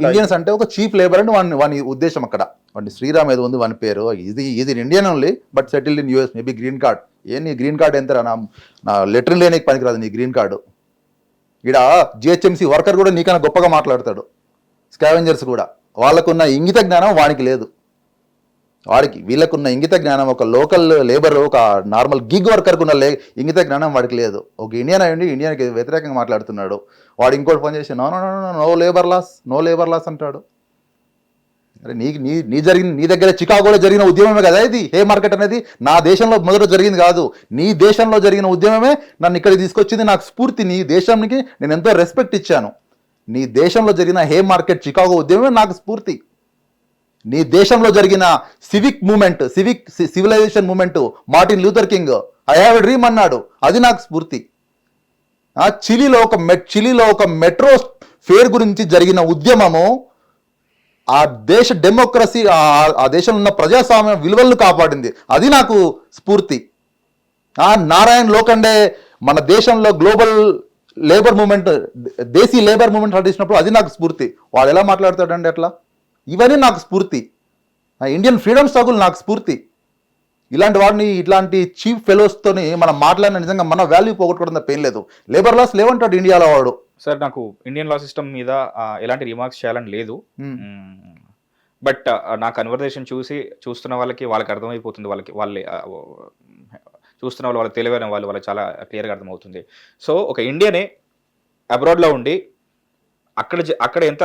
ఇండియన్స్ అంటే ఒక చీఫ్ లేబర్ అని వాని ఉద్దేశం. అక్కడ వాడిని శ్రీరామ్ ఏదో ఉంది వాని పేరు. ఇది Indian only but settled in US, maybe green card. నీ గ్రీన్ కార్డ్ ఎంతరా, నా లెటర్ లేనికి పనికిరాదు నీ గ్రీన్ కార్డు. ఇక్కడ జిహెచ్ఎంసీ వర్కర్ కూడా నీకన్నా గొప్పగా మాట్లాడతాడు. స్కావెంజర్స్ కూడా, వాళ్ళకున్న ఇంగిత జ్ఞానం వానికి లేదు. వీళ్ళకున్న ఇంగిత జ్ఞానం, ఒక లోకల్ లేబర్, ఒక నార్మల్ గిగ్ వర్కర్కు ఉన్న ఇంగిత జ్ఞానం వాడికి లేదు. ఒక ఇండియన్ అయ్యండి ఇండియన్కి వ్యతిరేకంగా మాట్లాడుతున్నాడు. వాడు ఇంకోటి ఫోన్ చేసి నో లేబర్ లాస్ అంటాడు. అరే నీ దగ్గర చికాగోలో జరిగిన ఉద్యమమే కదా ఇది. హే మార్కెట్ అనేది నా దేశంలో మొదట జరిగింది కాదు, నీ దేశంలో జరిగిన ఉద్యమమే నన్ను ఇక్కడికి తీసుకొచ్చింది. నాకు స్ఫూర్తి, నీ దేశానికి నేను ఎంతో రెస్పెక్ట్ ఇచ్చాను. నీ దేశంలో జరిగిన హే మార్కెట్ చికాగో ఉద్యమమే నాకు స్ఫూర్తి. నీ దేశంలో జరిగిన civilization movement, Martin Luther King I have a dream అన్నాడు, అది నాకు స్ఫూర్తి. చిలీలో ఒక మెట్రో ఫేర్ గురించి జరిగిన ఉద్యమము ఆ దేశ డెమోక్రసీ, ఆ దేశంలో ఉన్న ప్రజాస్వామ్య విలువలను కాపాడింది, అది నాకు స్ఫూర్తి. నారాయణ్ లోఖండే మన దేశంలో గ్లోబల్ లేబర్ మూమెంట్, దేశీ లేబర్ మూమెంట్ నడిచినప్పుడు అది నాకు స్ఫూర్తి. వాడు ఎలా మాట్లాడతాడండి అట్లా? ఇవన్నీ నాకు స్ఫూర్తి. ఇండియన్ ఫ్రీడమ్ స్ట్రగుల్ నాకు స్ఫూర్తి. ఇలాంటి వాడిని, ఇట్లాంటి చీఫ్ ఫెలోస్తోని మనం మాట్లాడిన నిజంగా మన వాల్యూ పోగొట్టుకోవడం పెయిన్ లేదు. లేబర్ లాస్ లేవంటాడు ఇండియాలో వాడు. సార్ నాకు ఇండియన్ లా సిస్టమ్ మీద ఎలాంటి రిమార్క్స్ చేయాలని లేదు, బట్ నా కన్వర్జేషన్ చూస్తున్న వాళ్ళకి అర్థమైపోతుంది. వాళ్ళే చూస్తున్న వాళ్ళకి తెలివైన వాళ్ళకి చాలా క్లియర్గా అర్థమవుతుంది. సో ఒక ఇండియనే అబ్రాడ్లో ఉండి అక్కడ ఎంత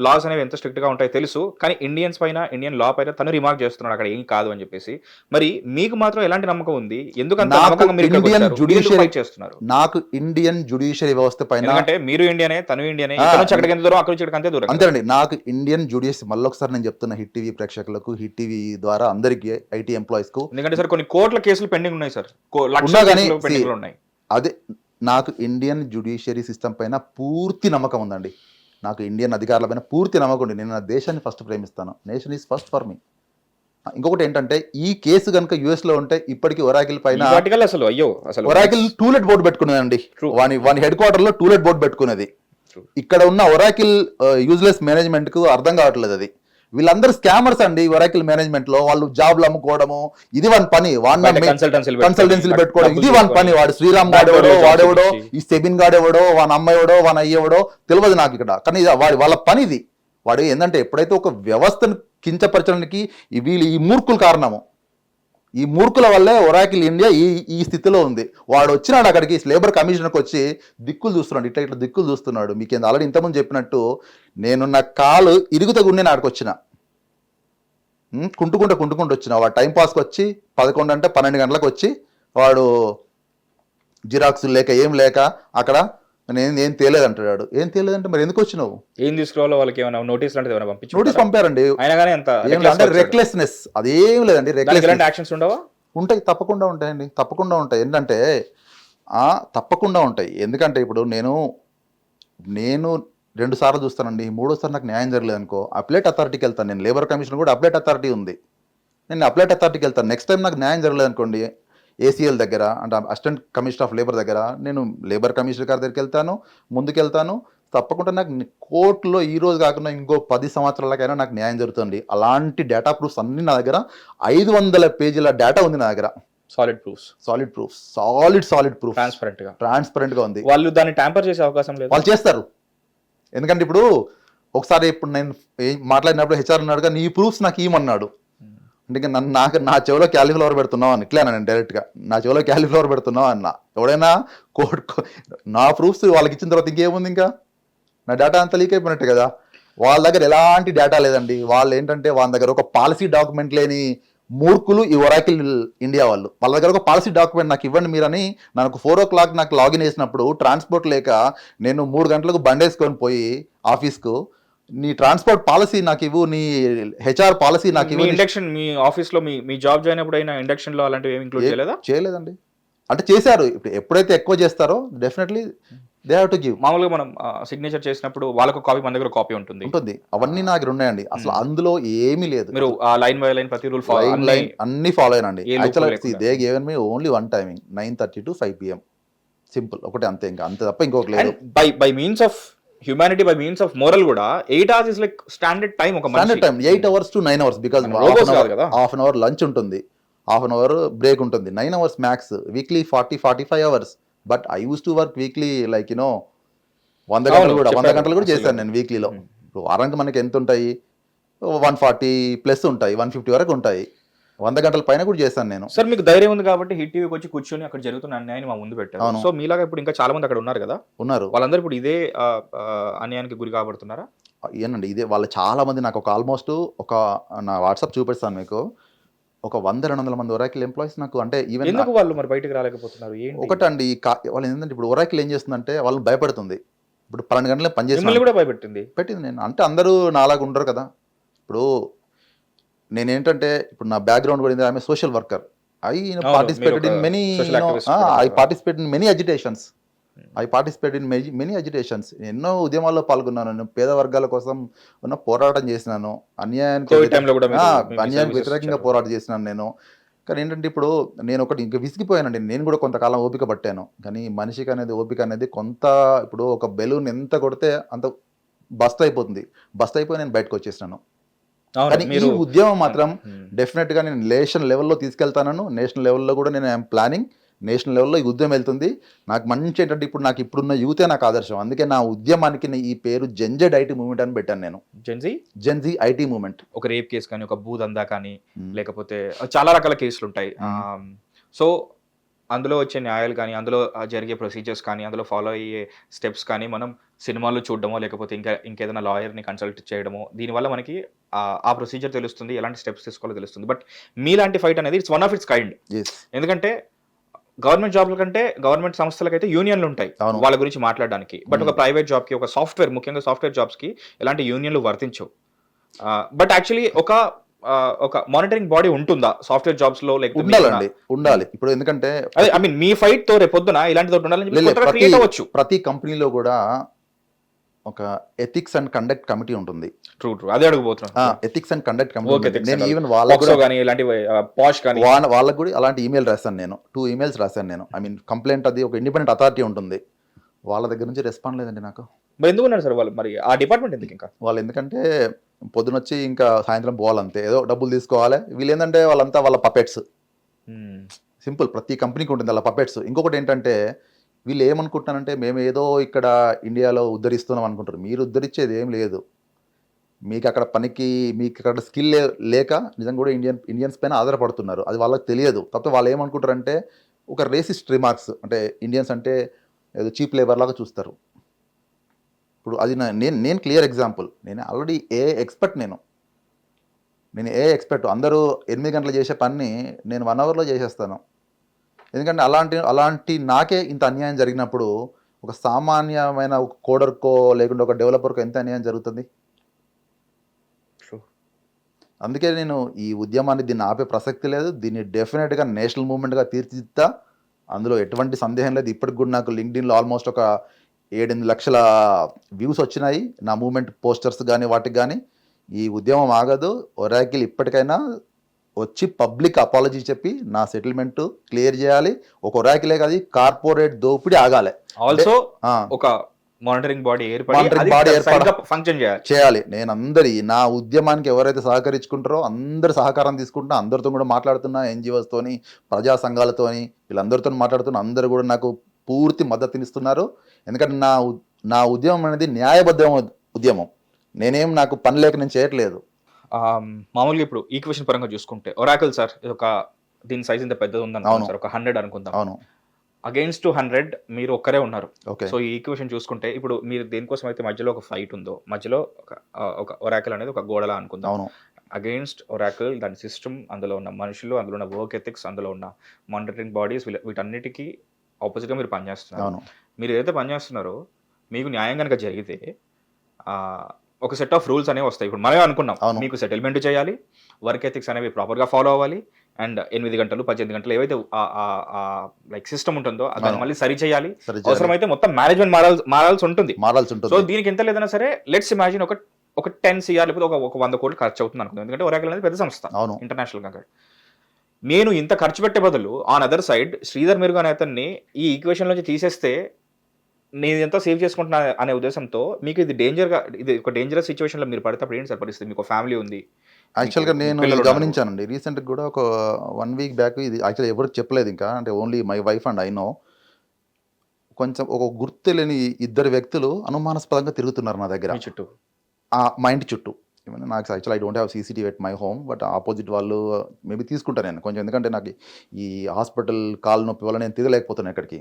లాస్ అనేవి ఎంత స్ట్రిక్ట్ గా ఉంటాయో తెలుసు, కానీ ఇండియన్స్ పైన, ఇండియన్ లా పైన తను రిమార్క్ చేస్తున్నాడు అక్కడ ఏం కాదు అని చెప్పేసి. మరి మీకు మాత్రం ఎలాంటి నమ్మకం ఉంది? ఎందుకంటే నాకు ఇండియన్ జ్యుడిషియరీ వ్యవస్థ పైన, అంటే మీరు ఇండియనే, తను ఇండియనే, అక్కడికి ఎంత దూరం, అక్కడి నుంచి అంతే దూరం. అంతేనండి. నాకు ఇండియన్ జ్యుడిషియరీ, మళ్ళొకసారి నేను చెప్తున్నా హిట్ టీవీ ప్రేక్షకులకు, హిట్ టీవీ ద్వారా అందరికీ, ఐటీ ఎంప్లాయీస్ కు, ఎందుకంటే సార్ కొన్ని కోట్ల కేసులు పెండింగ్ ఉన్నాయి సార్, ఉన్నాయి. అదే నాకు ఇండియన్ జ్యుడిషియరీ సిస్టమ్ పైన పూర్తి నమ్మకం ఉందండి. నాకు ఇండియన్ అధికారుల పైన పూర్తి నమ్మకం ఉంది. నేను నా దేశాన్ని ఫస్ట్ ప్రేమిస్తాను. Nation is first for me. ఇంకొకటి ఏంటంటే, ఈ కేసు కనుక యుఎస్ లో ఉంటే ఇప్పటికీ ఒరాకిల్ పైన ఒరాకిల్ టూలెట్ బోర్డు పెట్టుకునేదండి. వాని హెడ్ క్వార్టర్ లో టూలెట్ బోర్డు పెట్టుకునేది. ఇక్కడ ఉన్న ఒరాకిల్ యూజ్లెస్ మేనేజ్మెంట్ కు అర్థం కావట్లేదు. అది వీళ్ళందరూ స్కామర్స్ అండి. ఒరాకిల్ మేనేజ్మెంట్ లో వాళ్ళు జాబ్లు అమ్ముకోవడము, ఇది వన్ పని. కన్సల్టెన్సీలు పెట్టుకోవడం, ఇది వన్ పని. వాడు శ్రీరామ్ గాడెవడో, వాడెవడో, ఈ సెబిన్ గాడెవడో, వాని అమ్మాయివడో, వాని అయ్యేవడో తెలియదు నాకు ఇక్కడ. కానీ వాళ్ళ పని ఇది. వాడు ఏంటంటే, ఎప్పుడైతే ఒక వ్యవస్థను కించపరచడానికి వీళ్ళు ఈ మూర్ఖుల కారణము, ఈ మూర్ఖుల వల్లే ఒరాకిల్ ఇండియా ఈ స్థితిలో ఉంది. వాడు వచ్చినాడు అక్కడికి, లేబర్ కమిషనర్కి వచ్చి దిక్కులు చూస్తున్నాడు, ఇట్లా దిక్కులు చూస్తున్నాడు. మీకు ఆల్రెడీ ఇంతకుముందు చెప్పినట్టు, నేనున్న కాలు ఇరుగుతగుండే నాడికి వచ్చిన, కుంటుకుంటూ వచ్చిన. వాడు టైంపాస్కి వచ్చి 11 అంటే 12 గంటలకు వచ్చి, వాడు జిరాక్స్ లేక ఏం లేక అక్కడ ఏం తేలేదు అంటాడు. ఏం తేలేదంటే మరి ఎందుకు వచ్చినావు? ఏం తీసుకురావాలో వాళ్ళకి ఏమైనా నోటీస్ లాంటిది ఏమైనా పంపించి నోటీస్ పంపారండి. అయినా కానీ అంత అంటే రెక్లెస్నెస్, అదేం లేదండి. రెక్లెస్ యాక్షన్స్ ఉండవా? ఉంటాయి, తప్పకుండా ఉంటాయండి, తప్పకుండా ఉంటాయి. ఏంటంటే తప్పకుండా ఉంటాయి. ఎందుకంటే ఇప్పుడు నేను 2 సార్లు చూస్తానండి, మూడోసారి నాకు న్యాయం జరగలేదు అనుకో, అప్లెట్ అథారిటీకి వెళ్తాను. నేను లేబర్ కమిషన్ కూడా అప్లెట్ అథారిటీ ఉంది, నేను అప్లెట్ అథారిటీకి వెళ్తాను. నెక్స్ట్ టైం నాకు న్యాయం జరగలేదు అనుకోండి, ఏసీఎల్ దగ్గర అంటే అసిస్టెంట్ కమిషనర్ ఆఫ్ లేబర్ దగ్గర నేను లేబర్ కమిషనర్ గారి దగ్గరికి వెళ్తాను, ముందుకెళ్తాను. తప్పకుండా నాకు కోర్టులో ఈ రోజు కాకుండా ఇంకో 10 సంవత్సరాలకైనా నాకు న్యాయం జరుగుతుంది. అలాంటి డేటా ప్రూఫ్స్ అన్ని నా దగ్గర 500 పేజీల డేటా ఉంది నా దగ్గర. Solid proofs, solid proof, transparent గా ఉంది. వాళ్ళు దాన్ని ట్యాంపర్ చేసే అవకాశం లేదు. వాళ్ళు చేస్తారు. ఎందుకంటే ఇప్పుడు ఒకసారి ఇప్పుడు నేను మాట్లాడినప్పుడు హెచ్ఆర్ అన్నాడుగా, నీ ప్రూఫ్స్ నాకు ఇవ్వమన్నాడు. అంటే నా చెవిలో క్యాలీఫ్లవర్ పెడుతున్నావు అని ఇట్లా నేను డైరెక్ట్గా, నా చెవిలో క్యాలీఫ్లవర్ పెడుతున్నావు అన్న. ఎవడైనా నా ప్రూఫ్స్ వాళ్ళకి ఇచ్చిన తర్వాత ఇంకేముంది, ఇంకా నా డేటా అంతా లీక్ అయిపోయినట్టు కదా. వాళ్ళ దగ్గర ఎలాంటి డేటా లేదండి. వాళ్ళు ఏంటంటే వాళ్ళ దగ్గర ఒక పాలసీ డాక్యుమెంట్ లేని మూర్ఖులు ఈ ఒరాకిల్ ఇండియా వాళ్ళు. వాళ్ళ దగ్గర ఒక పాలసీ డాక్యుమెంట్ నాకు ఇవ్వండి మీరని నాకు 4 o'clock నాకు లాగిన్ చేసినప్పుడు ట్రాన్స్పోర్ట్ లేక నేను 3 గంటలకు బండేసుకొని పోయి ఆఫీస్కు, నీ ట్రాన్స్పోర్ట్ పాలసీ నాకు ఇవ్వు, నీ హెచ్ఆర్ పాలసీ నాకు ఇవ్వు. ఇండక్షన్ మీ ఆఫీస్ లో మీ జాబ్ జాయిన్ అప్పుడు అయినా ఇండక్షన్ లో అలాంటివి ఏమి ఇంక్లూడ్ చేయలేదా? చేయలేదండి. అంటే చేశారు. ఇప్పుడు ఎప్పుడైతే ఎక్కువ చేస్తారో definitely they have to give. మామూలుగా మనం సిగ్నేచర్ చేసినప్పుడు వాళ్ళకు కాపీ, మన దగ్గర కాపీ ఉంటుంది. అవన్నీ నా దగ్గర ఉన్నాయండి. అసలు అందులో ఏమీ లేదు. మీరు లైన్ బై లైన్ ప్రతి రూల్ అన్ని ఫాలో అయినండి. Actually they given me only one timing 9:30 to 5 PM. Simple ఒకటి, అంతే. ఇంకా అంతే తప్ప ఇంకొకటి లేదు. By means of humanity, by means of moral కూడా 8 hours is like standard time. ఒక standard time 8 hours to 9 hours. Because half an hour lunch ఉంటుంది, హాఫ్ అన్ అవర్ బ్రేక్ ఉంటుంది. 9 hours max. Weekly 40-45 hours. But I use to work weekly like 100 గంటలు కూడా చేశాను నేను వీక్లీలో. ఇప్పుడు వారానికి మనకి ఎంత ఉంటాయి, 140+ ఉంటాయి, 150 వరకు ఉంటాయి. 100 గంటల పైన కూడా చేశాను నేను. సార్ మీకు ధైర్యం ఉంది కాబట్టి హిట్ టీవీకి వచ్చి కూర్చొని అక్కడ జరుగుతున్న అన్యాయాన్ని మా ముందు పెట్టారు. సో మీలాగా ఇప్పుడు ఇంకా చాలా మంది అక్కడ ఉన్నారు కదా, ఉన్నారు. వాళ్ళందరూ ఇప్పుడు ఇదే అన్యాయానికి గురి కాబడుతున్నారా? ఏనండి, ఇదే వాళ్ళు చాలా మంది. నాకు ఒక ఆల్మోస్ట్ నా వాట్సాప్ చూపిస్తాను మీకు, ఒక 100-200 మంది ఒరాకిల్ ఎంప్లాయీస్ నాకు. అంటే ఈవెన్ ఎందుకు వాళ్ళు మరి బయటకు రాలేకపోతున్నారు? ఒకటండి, వాళ్ళు ఏంటంటే ఇప్పుడు ఒరాకిల్ ఏం చేస్తుందంటే వాళ్ళని భయపడుతుంది. ఇప్పుడు 12 గంటలే పనిచేసి కూడా భయపెట్టింది. నేను అంటే అందరూ నాలాగా ఉండరు కదా. ఇప్పుడు నేనేంటంటే ఇప్పుడు నా బ్యాక్గ్రౌండ్ కూడా I'm social worker. I participated in many agitations. ఎన్నో ఉద్యమాల్లో పాల్గొన్నాను. నేను పేద వర్గాల కోసం ఉన్న పోరాటం చేసినాను. అన్యాయానికి వ్యతిరేకంగా పోరాటం చేసినాను నేను. కానీ ఏంటంటే ఇప్పుడు నేను ఒకటి ఇంకా విసిగిపోయానండి. నేను కూడా కొంతకాలం ఓపిక పట్టాను. కానీ మనిషికి అనేది ఓపిక అనేది కొంత, ఇప్పుడు ఒక బెలూన్ ఎంత కొడితే అంత బస్ట్ అయిపోతుంది. బస్ట్ అయిపోయి నేను బయటకు వచ్చేసినాను. కానీ ఈ ఉద్యమం మాత్రం డెఫినెట్ గా నేను నేషనల్ లెవెల్లో తీసుకెళ్తాను. నేషనల్ లెవెల్లో కూడా నేను ఐఎమ్ ప్లానింగ్. నేషనల్ లెవెల్లో ఈ ఉద్యమం వెళ్తుంది. నాకు మంచి ఏంటంటే ఇప్పుడు నాకు ఇప్పుడున్న యూతే నాకు ఆదర్శం. అందుకే నా ఉద్యమానికి ఈ పేరు జెన్జెడ్ ఐటీ మూవ్మెంట్ అని పెట్టాను నేను. Gen Z IT movement. ఒక రేప్ కేసు కానీ, ఒక భూదందా కానీ, లేకపోతే చాలా రకాల కేసులు ఉంటాయి. సో అందులో వచ్చే న్యాయాలు కానీ, అందులో జరిగే ప్రొసీజర్స్ కానీ, అందులో ఫాలో అయ్యే స్టెప్స్ కానీ మనం సినిమాల్లో చూడడమో, లేకపోతే ఇంకేదైనా లాయర్ని కన్సల్ట్ చేయడమో, దీనివల్ల మనకి ఆ ప్రొసీజర్ తెలుస్తుంది, ఎలాంటి స్టెప్స్ తీసుకోవాలో తెలుస్తుంది. బట్ మీలాంటి ఫైట్ అనేది it's one of it's kind. ఎందుకంటే గవర్నమెంట్ జాబ్ల కంటే గవర్నమెంట్ సంస్థలకైతే యూనియన్లు ఉంటాయి వాళ్ళ గురించి మాట్లాడడానికి. బట్ ఒక ప్రైవేట్ జాబ్కి, ఒక సాఫ్ట్వేర్, ముఖ్యంగా సాఫ్ట్వేర్ జాబ్స్కి ఎలాంటి యూనియన్లు వర్తించవు. బట్ యాక్చువల్లీ ఒక మానిటరింగ్ బాడీ ఉంటుందా సాఫ్ట్వేర్ జాబ్స్ లో? ఉండాలి. ఇప్పుడు ఎందుకంటే ఐ మీన్ మీ ఫైట్ తో రేపొద్దున ఇలాంటిది ఉండాలని ప్రతి కంపెనీలో కూడా ఒక ఎథిక్స్ అండ్ కండక్ట్ కమిటీ ఉంటుంది. ట్రూ అదే అడగబోతున్నా. Ethics and conduct committee. నేను ఈవెన్ వాళ్ళకు కూడా అలాంటి ఈమెయిల్ రాశాను నేను. 2 emails రాశాను నేను. ఐ మీన్ కంప్లైంట్, అది ఒక ఇండిపెండెంట్ అథారిటీ ఉంటుంది. వాళ్ళ దగ్గర నుంచి రెస్పాండ్ లేదండి నాకు. మరి ఎందుకున్నారు సార్ వాళ్ళు? మరి ఆ డిపార్ట్మెంట్ ఎందుకు? ఇంకా వాళ్ళు ఎందుకంటే పొద్దునొచ్చి ఇంకా సాయంత్రం పోవాలంతే, ఏదో డబ్బులు తీసుకోవాలి. వీళ్ళు ఏంటంటే వాళ్ళంతా వాళ్ళ పపెట్స్. సింపుల్. ప్రతి కంపెనీకి ఉంటుంది వాళ్ళ పపెట్స్. ఇంకొకటి ఏంటంటే వీళ్ళు ఏమనుకుంటున్నారంటే మేము ఏదో ఇక్కడ ఇండియాలో ఉద్ధరిస్తున్నాం అనుకుంటారు. మీరు ఉద్ధరించేది ఏం లేదు. మీకు అక్కడ మీకు అక్కడ స్కిల్ లేక నిజంగా కూడా ఇండియన్స్ పైన ఆధారపడుతున్నారు. అది వాళ్ళకి తెలియదు. కాకపోతే వాళ్ళు ఏమనుకుంటారంటే ఒక రేసిస్ట్ రిమార్క్స్, అంటే ఇండియన్స్ అంటే ఏదో చీప్ లేబర్ లాగా చూస్తారు. ఇప్పుడు అది నేను క్లియర్ ఎగ్జాంపుల్. నేను ఆల్రెడీ ఎక్స్పర్ట్. నేను ఎక్స్పర్ట్. అందరూ 8 గంటలు చేసే పని నేను 1 hourలో చేసేస్తాను. ఎందుకంటే అలాంటి నాకే ఇంత అన్యాయం జరిగినప్పుడు ఒక సామాన్యమైన ఒక కోడర్కో లేకుంటే ఒక డెవలపర్కో ఎంత అన్యాయం జరుగుతుంది. అందుకే నేను ఈ ఉద్యమాన్ని దీన్ని ఆపే ప్రసక్తి లేదు. దీన్ని డెఫినెట్గా నేషనల్ మూవ్మెంట్గా తీర్చిదిద్దా, అందులో ఎటువంటి సందేహం లేదు. ఇప్పటికి కూడా నాకు లింక్డ్ఇన్లో ఆల్మోస్ట్ ఒక 7-8 లక్షల వ్యూస్ వచ్చినాయి నా మూవ్మెంట్ పోస్టర్స్ కానీ వాటికి కానీ. ఈ ఉద్యమం ఆగదు. ఒరాకిల్ ఇప్పటికైనా వచ్చి పబ్లిక్ అపాలజీ చెప్పి నా సెటిల్మెంట్ క్లియర్ చేయాలి. ఒక ఒరాకిలే కాదు, కార్పొరేట్ దోపిడీ ఆగాలి. ఆల్సో ఒక మానిటరింగ్ బాడీ ఫంక్షన్ చేయాలి. నేను నా ఉద్యమానికి ఎవరైతే సహకరించుకుంటారో అందరు సహకారం తీసుకుంటున్నా, అందరితో కూడా మాట్లాడుతున్నా, ఎన్జిఓస్తోని, ప్రజా సంఘాలతోని, వీళ్ళందరితో మాట్లాడుతున్నా. అందరూ కూడా నాకు పూర్తి మద్దతునిస్తున్నారు. ఎందుకంటే నా ఉద్యమం అనేది న్యాయబద్ధ ఉద్యమం. నాకు పని లేక నేను చేయట్లేదు. మామూలుగా ఇప్పుడు ఈక్వేషన్ పరంగా చూసుకుంటే ఒరాకిల్ సార్ దీని సైజ్ ఇంత పెద్దది ఉందని సార్, ఒక 100 అనుకుందాం. అవును. అగైన్స్ టు 100 మీరు ఒక్కరే ఉన్నారు. ఓకే. సో ఈ ఈక్వేషన్ చూసుకుంటే ఇప్పుడు మీరు దేనికోసం అయితే మధ్యలో ఒక ఫైట్ ఉందో, మధ్యలో ఒక ఒరాకిల్ అనేది ఒక గోడలా అనుకుందాం. అవును. అగైన్స్ట్ ఒరాకిల్, దాని సిస్టమ్, అందులో ఉన్న మనుషులు, అందులో ఉన్న వర్క్ ఎథిక్స్, అందులో ఉన్న మానిటరింగ్ బాడీస్, వీటన్నిటికీ ఆపోజిట్గా మీరు పనిచేస్తున్నారు. మీరు ఏదైతే పనిచేస్తున్నారో మీకు న్యాయం కనుక జరిగితే ఒక సెట్ ఆఫ్ రూల్స్ అనేవి వస్తాయి. ఇప్పుడు మనమే అనుకున్నాం మీకు సెటిల్మెంట్ చేయాలి, వర్క్ ఎథిక్స్ అనేవి ప్రాపర్గా ఫాలో అవ్వాలి, అండ్ 8 గంటలు 18 గంటలు ఏవైతే లైక్ సిస్టమ్ ఉంటుందో దాన్ని మళ్ళీ సరి చేయాలి. అవసరమైతే మొత్తం మేనేజ్మెంట్ మారాల్సి ఉంటుంది. సో దీనికి ఎంత లేదన్నా సరే లెట్స్ ఇమాజిన్ ఒక 10 CR లేకపోతే ఒక 100 కోట్లు ఖర్చు అవుతుంది అనుకుందాం. ఎందుకంటే ఒరాకిల్ అనేది పెద్ద సంస్థ, ఇంటర్నేషనల్ గా. నేను ఇంత ఖర్చు పెట్టే బదులు ఆన్ అదర్ సైడ్ శ్రీధర్ మెరుగు అనే అతన్ని ఈ ఈక్వేషన్ నుంచి తీసేస్తే నేను ఎంత సేవ్ చేసుకుంటున్నా అనే ఉద్దేశంతో మీకు ఇది ఒక డేంజరస్ సిచ్యువేషన్ లో మీరు పడితే అప్పుడు ఏంటి సార్ పరిస్థితి? మీకు ఫ్యామిలీ ఉంది. యాక్చువల్గా నేను గమనించానండి రీసెంట్గా కూడా ఒక 1 వీక్ బ్యాక్. ఇది యాక్చువల్గా ఎవరికి చెప్పలేదు ఇంకా, అంటే only my wife and I know. కొంచెం ఒక గుర్తు లేని 2 వ్యక్తులు అనుమానాస్పదంగా తిరుగుతున్నారు నా దగ్గర చుట్టూ, మా ఇంటి చుట్టూ. నాకు actual I don't have CCTV at my home, but opposite వాళ్ళు మేబీ తీసుకుంటాను నేను కొంచెం, ఎందుకంటే నాకు ఈ హాస్పిటల్ కాలు నొప్పి వల్ల నేను తిరగలేకపోతున్నాను. ఎక్కడికి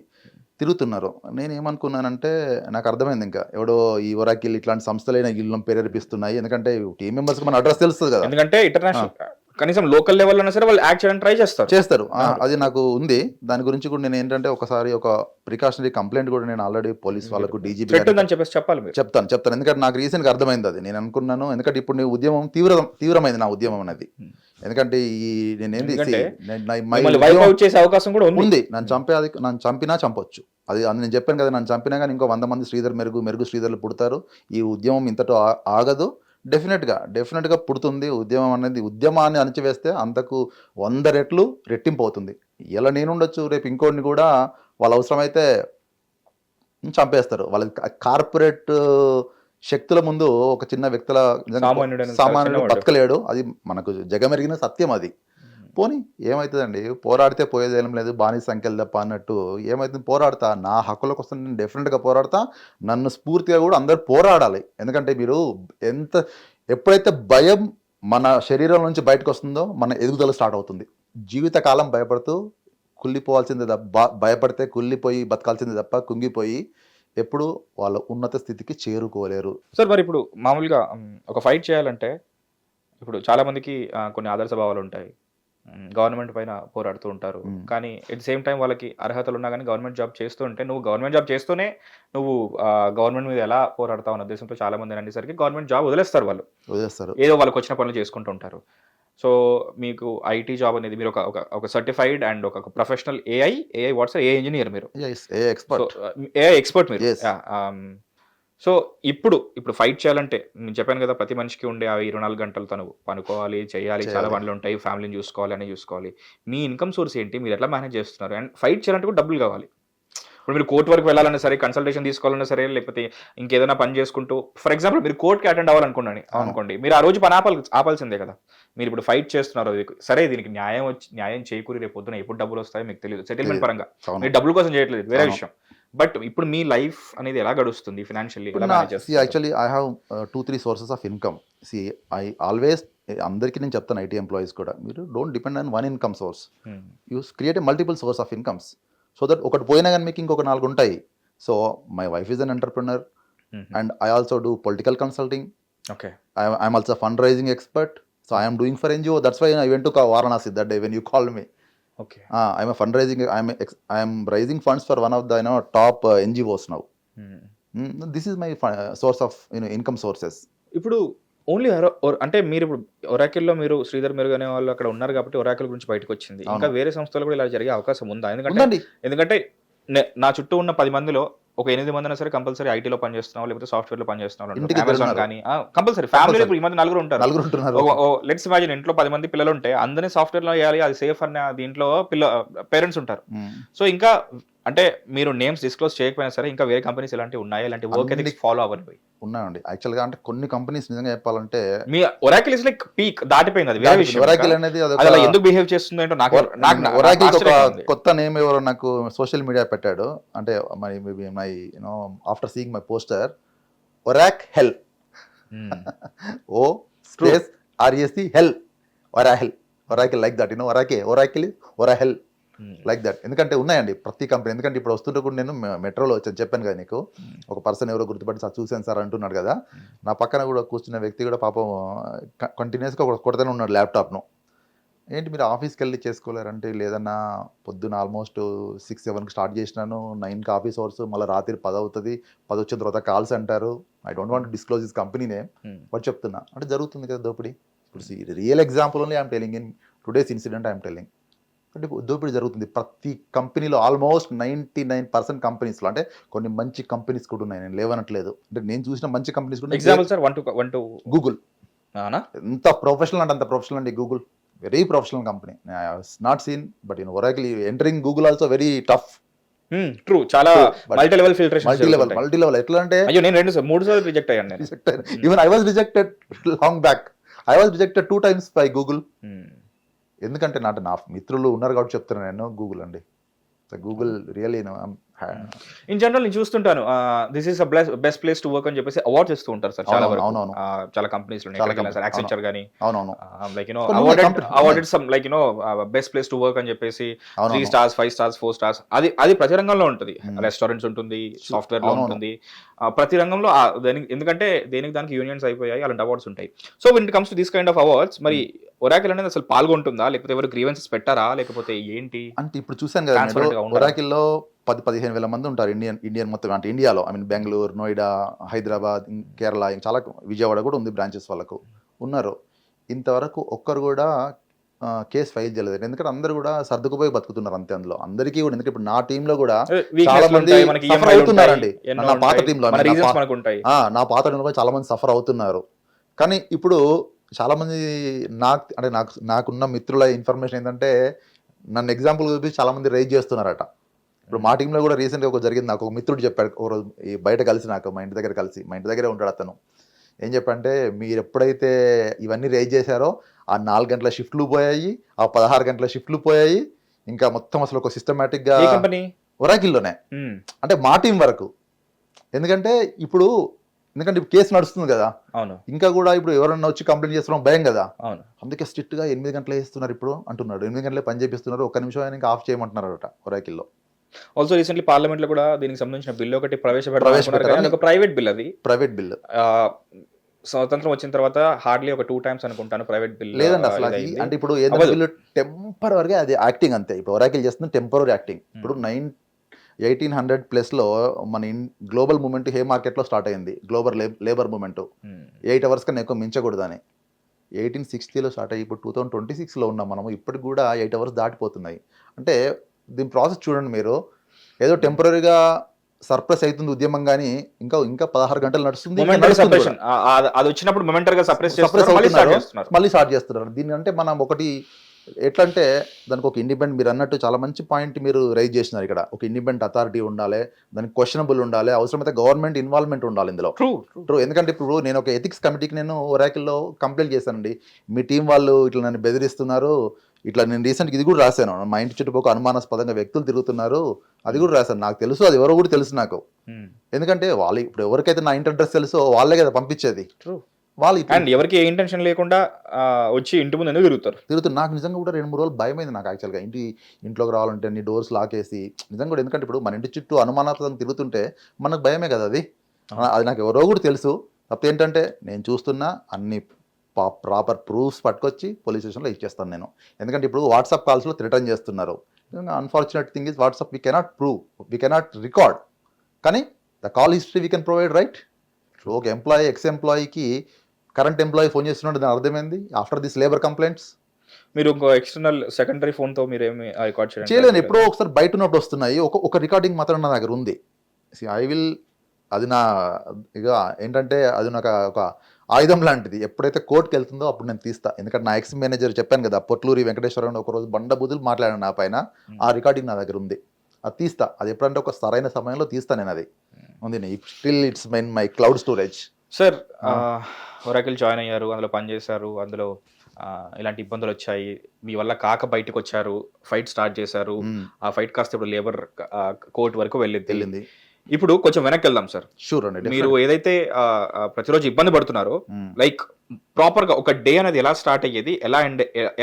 తిరుగుతున్నారు. నేను ఏమనుకున్నానంటే నాకు అర్థమైంది ఇంకా ఎవడో ఈ ఒరాకిల్ ఇట్లాంటి సంస్థలైన ఇల్లు ప్రేరేపిస్తున్నాయి. ఎందుకంటే టీమ్ మెంబర్స్కి మన అడ్రస్ తెలుస్తుంది కదా, ఎందుకంటే ఇంటర్నేషనల్ కనీసం లోకల్ లెవెల్ అయినా సరే వాళ్ళు యాక్ట్ చేయడానికి ట్రై చేస్తారు. అది నాకు ఉంది. దాని గురించి కూడా నేను ఏంటంటే ఒకసారి ఒక ప్రికాషనరీ కంప్లైంట్ కూడా నేను ఆల్రెడీ పోలీస్ వాళ్ళకు DGP చెప్తాను. ఎందుకంటే నాకు రీసెంట్గా అర్థమైంది అది. నేను అనుకున్నాను ఎందుకంటే ఇప్పుడు నీ ఉద్యమం తీవ్రమైంది నా ఉద్యమం అనేది. ఎందుకంటే ఈ నేనేంది అవకాశం కూడా ఉంది. నన్ను చంపినా చంపొచ్చు. అది నేను చెప్పాను కదా, నన్ను చంపినా కానీ ఇంకో 100 మంది శ్రీధర్ మెరుగు శ్రీధర్లు పుడతారు. ఈ ఉద్యమం ఇంతటో ఆగదు. డెఫినెట్గా పుడుతుంది. ఉద్యమాన్ని అణచివేస్తే అంతకు 100 రెట్లు రెట్టింపు అవుతుంది. ఇలా నేనుండొచ్చు, రేపు ఇంకోటిని కూడా వాళ్ళు అవసరమైతే చంపేస్తారు. వాళ్ళ కార్పొరేట్ శక్తుల ముందు ఒక చిన్న వ్యక్తుల సామాన్యుడు బతకలేడు. అది మనకు జగమెరిగిన సత్యం. అది పోనీ ఏమవుతుందండి, పోరాడితే పోయేదేం లేదు, బానిస సంఖ్యలు తప్ప అన్నట్టు. ఏమవుతుంది, పోరాడతా, నా హక్కుల కోసం నేను డెఫినెట్గా పోరాడతా. నన్ను స్ఫూర్తిగా కూడా అందరు పోరాడాలి. ఎందుకంటే మీరు ఎప్పుడైతే భయం మన శరీరం నుంచి బయటకు వస్తుందో మన ఎదుగుదల స్టార్ట్ అవుతుంది. జీవితకాలం కుళ్ళిపోవాల్సిందే తప్ప, భయపడితే కుళ్ళిపోయి బతకాల్సిందే తప్ప కుంగిపోయి ఎప్పుడు వాళ్ళ ఉన్నత స్థితికి చేరుకోలేరు. సార్ మరి ఇప్పుడు మామూలుగా ఒక ఫైట్ చేయాలంటే ఇప్పుడు చాలా మందికి కొన్ని ఆదర్శ భావాలు ఉంటాయి, గవర్నమెంట్ పైన పోరాడుతూ ఉంటారు. కానీ ఎట్ ద సేమ్ టైం వాళ్ళకి అర్హతలు ఉన్నా కానీ గవర్నమెంట్ జాబ్ చేస్తూ ఉంటే, నువ్వు గవర్నమెంట్ జాబ్ చేస్తూనే నువ్వు గవర్నమెంట్ మీద ఎలా పోరాడతావు అనే ఉద్దేశంతో చాలా మంది అనేసరికి గవర్నమెంట్ జాబ్ వదిలేస్తారు. ఏదో వాళ్ళకి వచ్చిన పనులు చేసుకుంటూ ఉంటారు. సో మీకు ఐటీ జాబ్ అనేది మీరు ఒక సర్టిఫైడ్ అండ్ ఒక ప్రొఫెషనల్ ఏఐ ఇంజనీర్, మీరు ఏఐ ఎక్స్పర్ట్ మీరు. సో ఇప్పుడు ఫైట్ చేయాలంటే నేను చెప్పాను కదా, ప్రతి మనిషికి ఉండే 24 గంటలు తను పనుకోవాలి, చేయాలి, చాలా పనులు ఉంటాయి, ఫ్యామిలీని చూసుకోవాలి. మీ ఇన్కమ్ సోర్స్ ఏంటి, మీరు ఎట్లా మేనేజ్ చేస్తున్నారు? అండ్ ఫైట్ చేయాలంటే కూడా డబ్బులు కావాలి. ఇప్పుడు మీరు కోర్టు వరకు వెళ్ళాలన్నా సరే, కన్సల్టేషన్ తీసుకోవాలన్నా సరే, లేకపోతే ఇంకేదైనా పని చేసుకుంటూ, ఫర్ ఎగ్జాంపుల్ మీరు కోర్టుకి అటెండ్ అవ్వాలనుకోండి, మీరు ఆ రోజు పని ఆపాల్సిందే కదా. మీరు ఇప్పుడు ఫైట్ చేస్తున్నారు సరే, దీనికి న్యాయం చేకూరి రేపు పొద్దున ఎప్పుడు డబ్బులు వస్తాయో మీకు తెలియదు. సెటిల్మెంట్ పరంగా మీరు డబ్బుల కోసం చేయట్లేదు, వేరే విషయం. బట్ ఇప్పుడు మీ లైఫ్ అనేది ఎలా గడుస్తుంది financially? Actually I have 2-3 sources of income. I always అందరికీ నేను చెప్తాను, ఐటీ ఎంప్లాయీస్ కూడా, మీరు don't depend on one income source. You create a multiple source of incomes. So that ఒకటి పోయినా కానీ మీకు ఇంకొక 4 ఉంటాయి. So my wife is an entrepreneur and I also do political consulting. Okay. I'm also a fundraising expert. So I am doing for NGO. That's why I went to Varanasi that day when you called me. Okay. I'm fund raising, I'm raising funds for one of the top NGOs now. This is my source of income sources. ఇప్పుడు only అంటే మీరు ఇప్పుడు ఒరాకిల్లో మీరు శ్రీధర్ మెరుగు అనే వాళ్ళు అక్కడ ఉన్నారు కాబట్టి ఒరాకిల్ గురించి బయటకు వచ్చింది. ఇంకా వేరే సంస్థలు కూడా ఇలా జరిగే అవకాశం ఉందా? ఎందుకంటే నా చుట్టూ ఉన్న 10 మందిలో ఒక 8 మంది సరే కంపల్సరీ ఐటీలో పనిచేస్తున్నావు, లేకపోతే సాఫ్ట్వేర్ లో పనిచేస్తున్నావు, అమెజాన్ కానీ కంపల్సరీ ఫ్యామిలీ. ఇప్పుడు ఈ మధ్య నలుగురు ఉంటారు. లెట్స్ ఇమాజిన్ ఇంట్లో 10 మంది పిల్లలు ఉంటే అందరినీ సాఫ్ట్వేర్ లో వేయాలి, అది సేఫ్ అనే దీంట్లో పేరెంట్స్ ఉంటారు. సో ఇంకా అంటే మీరు నేమ్స్ డిస్క్లోజ్ చేయకపోయినా సరే ఇంకా వేరే కంపెనీస్ ఇలాంటివి ఉన్నాయా, ఇలాంటి వర్క్ ఎథిక్స్ ఫాలో అవ్వనివి? ఉన్నాయండి యాక్చువల్గా. అంటే కొన్ని కంపెనీస్ నిజంగా చెప్పాలంటే మీ ఒరాకిల్ ఇస్ లైక్ పీక్ దాటిపోయింది. అది వేరే విషయం. ఒరాకిల్ అనేది అలా ఎందుకు బిహేవ్ చేస్తుంది ఏంటో నాకు ఒరాకిల్ ఒక కొత్త నేమ్ ఎవరో నాకు సోషల్ మీడియా పెట్టాడు. అంటే my after seeing my poster, orac hell, O space RSC hell, Oracle like that, Oracle ora hell like that. ఎందుకంటే ఉన్నాయండి ప్రతి కంపెనీ. ఎందుకంటే ఇప్పుడు వస్తుంటే కూడా నేను మెట్రోలో వచ్చాను, చెప్పాను కదా నీకు, ఒక పర్సన్ ఎవరో గుర్తుపట్టి సార్ చూశాను సార్ అంటున్నాడు కదా. నా పక్కన కూడా కూర్చున్న వ్యక్తి కూడా పాపం కంటిన్యూస్గా కొడతానే ఉన్నాడు ల్యాప్టాప్ను. ఏంటి మీరు ఆఫీస్కి వెళ్ళి చేసుకోలేరంటే, లేదన్నా పొద్దున్న ఆల్మోస్ట్ 6-7కి స్టార్ట్ చేసినాను, 9కి ఆఫీస్ అవర్స్, మళ్ళీ రాత్రి 10 అవుతుంది, 10 వచ్చిన తర్వాత కాల్స్ అంటారు. I don't want disclose this company name, but చెప్తున్నా అంటే జరుగుతుంది కదా దోపిడీ. ఇప్పుడు real example only I'm telling, in today's incident I'm telling. అంటే దోపిడీ జరుగుతుంది ప్రతి కంపెనీలో, ఆల్మోస్ట్ 99% కంపెనీస్లో. అంటే కొన్ని మంచి కంపెనీస్ కూడా ఉన్నాయి, నేను లేవనట్లేదు. అంటే నేను చూసిన మంచి కంపెనీస్ కూడా. ఎగ్జాంపుల్ సార్, గూగుల్ ఎంత ప్రొఫెషనల్ అంటే అంత ప్రొఫెషనల్ అండి. Google very professional company. I have not seen, but Oracle entering Google also very tough. True. చాలా multi level filtration, multi level. ఎట్లా అంటే నేను 3 సార్లు రిజెక్ట్ అయ్యాను. Even I was rejected long back. I was rejected 2 times by Google. ఎందుకంటే నా మిత్రులు ఉన్నారు కాబట్టి చెప్తున్నాను నేను. గూగుల్ అండి, గూగుల్ రియల్లీ ఇన్ జనరల్ నేను చూస్తుంటాను, this is best place to work అని చెప్పేసి అవార్డ్స్ ఇస్తూ ఉంటారు సార్ చాలా వరకు. చాలా కంపెనీస్ యాక్సెంచర్ గానీ like awarded some like best place to work అని చెప్పేసి 3 stars 5 stars 4 stars. అది ప్రతి రంగంలో ఉంటుంది. రెస్టారెంట్స్ ఉంటుంది, సాఫ్ట్వేర్ లో ఉంటుంది, ప్రతి రంగంలో. ఎందుకంటే దానికి యూనియన్స్ అయిపోయాయి, అలాంటి అవార్డ్స్ ఉంటాయి. So when it comes to this kind of awards, మరి ఒరాకిల్ అనేది అసలు పాల్గొంటుందా, లేకపోతే ఎవరు గ్రీవెన్సెస్ పెట్టారా, లేకపోతే ఏంటి? అంటే ఇప్పుడు చూసాను కదా, ఒరాకిల్లో 10-15 వేల మంది ఉంటారు ఇండియన్ మొత్తం. అంటే ఇండియాలో బెంగళూరు, నోయిడా, హైదరాబాద్, కేరళ, చాలా విజయవాడ కూడా ఉంది బ్రాంచెస్ వాళ్ళకు ఉన్నారు. ఇంతవరకు ఒక్కరు కూడా కేసు ఫైల్ చేయలేదు. ఎందుకంటే అందరూ కూడా సర్దుకుపోయి బతుకుతున్నారు అంతే. అందులో అందరికీ కూడా, ఎందుకంటే ఇప్పుడు నా టీంలో కూడా చాలా మంది సఫర్ అవుతున్నారండి. నా పాత టీంలో చాలా మంది సఫర్ అవుతున్నారు. కానీ ఇప్పుడు చాలా మంది నాకున్న మిత్రుల ఇన్ఫర్మేషన్ ఏంటంటే, నన్ను ఎగ్జాంపుల్ చూపించి చాలా మంది రైజ్ చేస్తున్నారట. ఇప్పుడు మా టీంలో కూడా రీసెంట్గా ఒక జరిగింది. నాకు ఒక మిత్రుడు చెప్పాడు, ఒక రోజు బయట కలిసి, నాకు మా ఇంటి దగ్గరే ఉంటాడు అతను. ఏం చెప్పంటే, మీరు ఎప్పుడైతే ఇవన్నీ రైజ్ చేశారో ఆ 4 గంటల షిఫ్ట్లు పోయాయి, ఆ 16 గంటల షిఫ్ట్లు పోయాయి. ఇంకా మొత్తం అసలు ఒక సిస్టమేటిక్గా ఒరాకిల్లోనే, అంటే మా టీం వరకు. ఎందుకంటే ఇప్పుడు కేసు నడుస్తుంది కదా, ఇంకా కూడా ఇప్పుడు ఎవరన్నా వచ్చి కంప్లైంట్ చేస్తున్నాం భయం కదా, అందుకే స్ట్రిక్ట్ గా 8 గంటలు వేస్తున్నారు ఇప్పుడు అంటున్నాడు. 8 గంటలే పని చేపిస్తున్నారు, 1 నిమిషం అయినా ఇంకా ఆఫ్ చేయమంటున్నారట ఒరాకిల్లో. ఆల్సో రీసెంట్లీ పార్లమెంట్ లో కూడా దీనికి సంబంధించిన బిల్ ఒకటి ప్రవేశపెట్టారు. Private bill. స్వతంత్రం వచ్చిన తర్వాత హార్డ్లీ ఒక 2 times అనుకుంటాను ప్రైవేట్ బిల్. లేదండి అసలు అది. అంటే ఇప్పుడు ఏదైనా బిల్లు టెంపరీగా అది యాక్టింగ్ అంతే. ఇప్పుడు ఒరాకిల్ చేస్తుంది టెంపరీ యాక్టింగ్. ఇప్పుడు 1800+ మన గ్లోబల్ మూవ్మెంట్ హే మార్కెట్లో స్టార్ట్ అయింది. గ్లోబల్ లేబర్ మూవ్మెంట్ 8 hours కన్నా ఎక్కువ మించకూడదని 1860లో స్టార్ట్ అయ్యి ఇప్పుడు 2026లో ఉన్నాం మనము. ఇప్పటికి కూడా 8 hours దాటిపోతున్నాయి. అంటే దీని ప్రాసెస్ చూడండి మీరు. ఏదో టెంపరీగా సర్ప్రెస్ అవుతుంది ఉద్యమం, కానీ ఇంకా 16 గంటలు నడుస్తుంది. అది వచ్చినప్పుడు మళ్ళీ స్టార్ట్ చేస్తున్నారు దీన్ని. అంటే మనం ఒకటి ఎట్లా అంటే, దానికి ఒక ఇండిపెండెంట్, మీరు అన్నట్టు చాలా మంచి పాయింట్ మీరు రైజ్ చేసినారు. ఇక్కడ ఒక ఇండిపెండెంట్ అథారిటీ ఉండాలి, దానికి క్వశ్చనబుల్ ఉండాలి, అవసరమైతే గవర్నమెంట్ ఇన్వాల్వ్మెంట్ ఉండాలి ఇందులో. ట్రూ. ఎందుకంటే ఇప్పుడు నేను ఒక ఎథిక్స్ కమిటీకి నేను ఒరాకిల్లో కంప్లైంట్ చేశానండి. మీ టీం వాళ్ళు ఇట్లా నన్ను బెదిరిస్తున్నారు, ఇట్లా నేను రీసెంట్గా ఇది కూడా రాశాను, మా ఇంటి చుట్టుపక్కల అనుమానాస్పదంగా వ్యక్తులు తిరుగుతున్నారు, అది కూడా రాశాను. నాకు తెలుసు, అది ఎవరో కూడా తెలుసు నాకు. ఎందుకంటే వాళ్ళు ఇప్పుడు ఎవరికైతే నా ఇంటి అడ్రస్ తెలుసో వాళ్ళే కదా పంపించేది. వాళ్ళు ఎవరికి ఏ ఇంటెన్షన్ లేకుండా వచ్చి ఇంటి ముందు తిరుగుతారు. నాకు నిజంగా కూడా 2-3 రోజులు భయమైంది నాకు యాక్చువల్గా. ఇంట్లోకి రావాలంటే అన్ని డోర్స్ లాకేసి నిజంగా కూడా. ఎందుకంటే ఇప్పుడు మన ఇంటి చుట్టూ అనుమానాస్పదంగా తిరుగుతుంటే మనకు భయమే కదా అది. నాకు ఎవరో కూడా తెలుసు. తప్ప ఏంటంటే నేను చూస్తున్నా అన్ని ప్రాపర్ ప్రూఫ్స్ పట్టుకొచ్చి పోలీస్ స్టేషన్లో ఇచ్చేస్తాను నేను. ఎందుకంటే ఇప్పుడు వాట్సాప్ కాల్స్లో థ్రెటన్ చేస్తున్నారు. Unfortunate thing is WhatsApp we cannot prove, we cannot record, కానీ the call history we can provide, right? ఒక ఎంప్లాయీ ఎక్స్ ఎంప్లాయీకి కరెంట్ ఎంప్లాయీ ఫోన్ చేస్తున్నాడు, దాని అర్థమైంది ఆఫ్టర్ దిస్ లేబర్ కంప్లైంట్స్. మీరు ఇంకో ఎక్స్టర్నల్ సెకండరీ ఫోన్తో మీరు ఏమి రికార్డ్ చేయలేను. ఎప్పుడో ఒకసారి బయట ఉన్నప్పుడు వస్తున్నాయి. ఒక రికార్డింగ్ మాత్రం నా దగ్గర ఉంది. ఐ విల్, అది నా ఇక ఏంటంటే అది నాకు ఒక ఆయుధం లాంటిది. ఎప్పుడైతే కోర్టుకి వెళ్తుందో అప్పుడు నేను తీస్తా. ఎందుకంటే నా ఎక్స్ మేనేజర్ చెప్పాను కదా, పొట్లూరి వెంకటేశ్వరరావు ఒకరోజు బండబుద్ధులు మాట్లాడాను నా పైన. ఆ రికార్డింగ్ నా దగ్గర ఉంది, అది తీస్తా. అది ఎప్పుడంటే ఒక సరైన సమయంలో తీస్తా నేను. అది ఉంది still, it's my cloud storage. Sir, Oracle join అయ్యారు, అందులో పనిచేశారు, అందులో ఇలాంటి ఇబ్బందులు వచ్చాయి, మీ వల్ల కాక బయటకు వచ్చారు, ఫైట్ స్టార్ట్ చేశారు. ఆ ఫైట్ కాస్త ఇప్పుడు లేబర్ కోర్ట్ వరకు వెళ్ళింది. ఇప్పుడు కొంచెం వెనక్కి వెళ్దాం సార్. షూర్ అండి. మీరు ఏదైతే ప్రతిరోజు ఇబ్బంది పడుతున్నారో, లైక్ ప్రాపర్ గా ఒక డే అనేది ఎలా స్టార్ట్ అయ్యేది,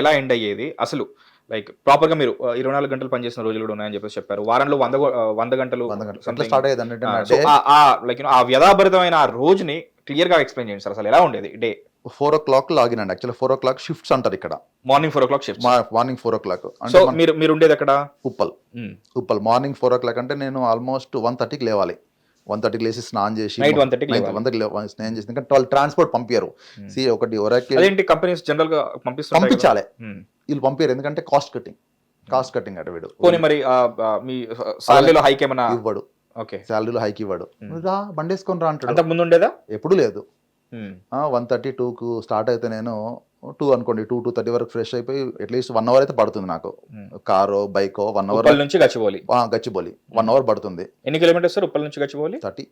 ఎలా ఎండ్ అయ్యేది, అసలు లైక్ ప్రాపర్ గా మీరు 24 గంటలు పనిచేసిన రోజులు కూడా ఉన్నాయని చెప్పేసి చెప్పారు. వారంలో 100 గంటలు స్టార్ట్ అయ్యేది. లైక్ ఆ వ్యధాభరితమైన ఆ రోజుని క్లియర్ గా ఎక్స్ప్లెయిన్ చేయండి సార్. అసలు ఎలా ఉండేది డే? 4 o'clock లాగిన్ అండి. యాక్చువల్లీ 4 o'clock షిఫ్ట్స్ అంటారు ఇక్కడ. Morning 4 o'clock shift. Morning 4 o'clock. So మీరు ఉండేది ఎక్కడ? ఉప్పల్. మార్నింగ్ 4 o'clock అంటే నేను ఆల్మోస్ట్ 1:30కి లేవాలి. 1:30కి లేచి స్నానం చేసి, నైట్ 1:30కి స్నానం చేసి, ఎందుకంటే వాళ్ళు ట్రాన్స్పోర్ట్ పంపారు. ఒకటి అదేంటి కంపెనీస్ జనరల్ గా పంపించాలి, వీళ్ళు పంపారు. ఎందుకంటే కాస్ట్ కటింగ్ అటు వీడు. పోనీ మరి మీ సాలరీలో హైక్ ఏమన్నా ఇవ్వడు. ఓకే, సాలరీలో హైక్ ఇవ్వడు. రా బండి వేసుకొని రా అంటాడు. అంతకు ముందు ఉండేదా? ఎప్పుడు లేదు. 1:30 2కు స్టార్ట్ అయితే నేను 2 అనుకోండి, 2-2:30 వరకు ఫ్రెష్ అయిపోయి అట్లీస్ట్ 1 hour అయితే పడుతుంది నాకు. కారో బైకో 1 hour నుంచి గచ్చిబౌలి 1 hour పడుతుంది. ఎన్ని కిలోమీటర్స్ సార్ ఉప్పల్ నుంచి గచ్చిబౌలి? 30.